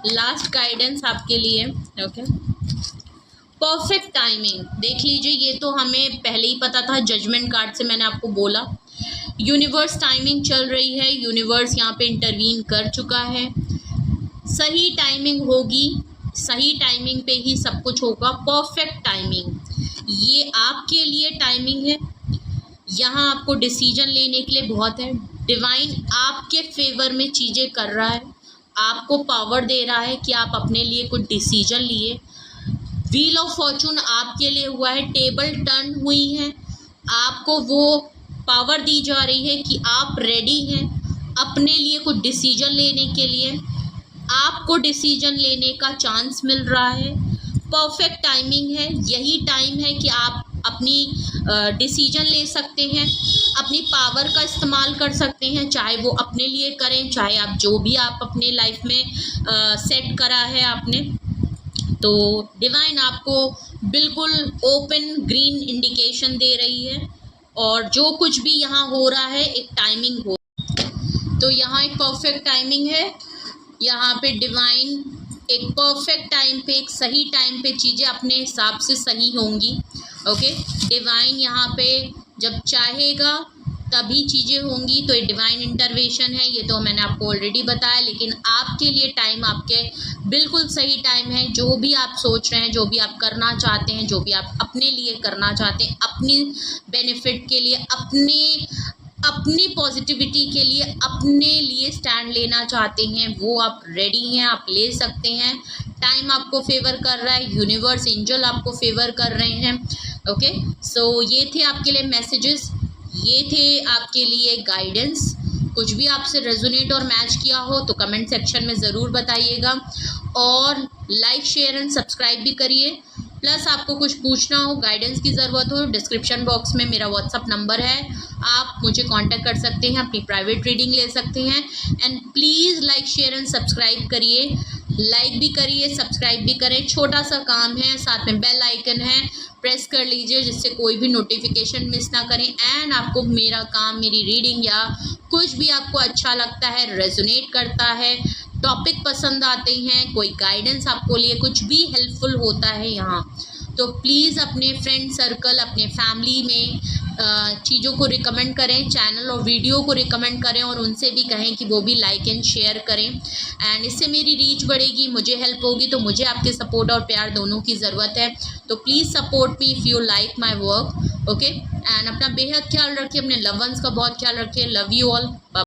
लास्ट गाइडेंस आपके लिए। ओके, परफेक्ट टाइमिंग देख लीजिए, ये तो हमें पहले ही पता था, जजमेंट कार्ड से मैंने आपको बोला यूनिवर्स टाइमिंग चल रही है, यूनिवर्स यहाँ पे इंटरवीन कर चुका है, सही टाइमिंग होगी, सही टाइमिंग पे ही सब कुछ होगा, परफेक्ट टाइमिंग, ये आपके लिए टाइमिंग है। यहाँ आपको डिसीजन लेने के लिए बहुत है, डिवाइन आपके फेवर में चीज़ें कर रहा है, आपको पावर दे रहा है कि आप अपने लिए कुछ डिसीजन लिए। व्हील ऑफ फॉर्चून आपके लिए हुआ है, टेबल टर्न हुई है, आपको वो पावर दी जा रही है कि आप रेडी हैं अपने लिए कुछ डिसीजन लेने के लिए, आपको डिसीजन लेने का चांस मिल रहा है, परफेक्ट टाइमिंग है, यही टाइम है कि आप अपनी डिसीजन ले सकते हैं, अपनी पावर का इस्तेमाल कर सकते हैं, चाहे वो अपने लिए करें, चाहे आप जो भी आप अपने लाइफ में सेट करा है आपने। तो डिवाइन आपको बिल्कुल ओपन ग्रीन इंडिकेशन दे रही है और जो कुछ भी यहाँ हो रहा है एक टाइमिंग हो, तो यहाँ एक परफेक्ट टाइमिंग है, यहाँ पे डिवाइन एक परफेक्ट टाइम पे, एक सही टाइम पे चीज़ें अपने हिसाब से सही होंगी। ओके, डिवाइन यहाँ पे जब चाहेगा तभी चीज़ें होंगी, तो ये डिवाइन इंटरवेंशन है, ये तो मैंने आपको ऑलरेडी बताया। लेकिन आपके लिए टाइम आपके बिल्कुल सही टाइम है। जो भी आप सोच रहे हैं, जो भी आप करना चाहते हैं, जो भी आप अपने लिए करना चाहते हैं, अपनी बेनिफिट के लिए, अपनी पॉजिटिविटी के लिए, अपने लिए स्टैंड लेना चाहते हैं, वो आप रेडी हैं, आप ले सकते हैं। टाइम आपको फेवर कर रहा है, यूनिवर्स, एंजल आपको फेवर कर रहे हैं। ओके, सो ये थे आपके लिए मैसेजेस, ये थे आपके लिए गाइडेंस। कुछ भी आपसे रेजोनेट और मैच किया हो तो कमेंट सेक्शन में ज़रूर बताइएगा, और लाइक, शेयर एंड सब्सक्राइब भी करिए। प्लस आपको कुछ पूछना हो, गाइडेंस की ज़रूरत हो, डिस्क्रिप्शन बॉक्स में मेरा व्हाट्सअप नंबर है, आप मुझे कांटेक्ट कर सकते हैं, अपनी प्राइवेट रीडिंग ले सकते हैं। And please like, share and subscribe करिए, लाइक भी करिए, सब्सक्राइब भी करें, छोटा सा काम है। साथ में बेल आइकन है, प्रेस कर लीजिए जिससे कोई भी नोटिफिकेशन मिस ना करें। एंड आपको मेरा काम, मेरी रीडिंग या कुछ भी आपको अच्छा लगता है, रेजोनेट करता है, टॉपिक पसंद आते हैं, कोई गाइडेंस आपको लिए कुछ भी हेल्पफुल होता है यहाँ, तो प्लीज़ अपने फ्रेंड सर्कल, अपने फैमिली में चीज़ों को रिकमेंड करें, चैनल और वीडियो को रिकमेंड करें, और उनसे भी कहें कि वो भी लाइक एंड शेयर करें। एंड इससे मेरी रीच बढ़ेगी, मुझे हेल्प होगी, तो मुझे आपके सपोर्ट और प्यार दोनों की ज़रूरत है। तो please support me if you like my work. Okay, and अपना बेहद ख्याल रखिए, अपने लव वंस का बहुत ख्याल रखिए। Love you all.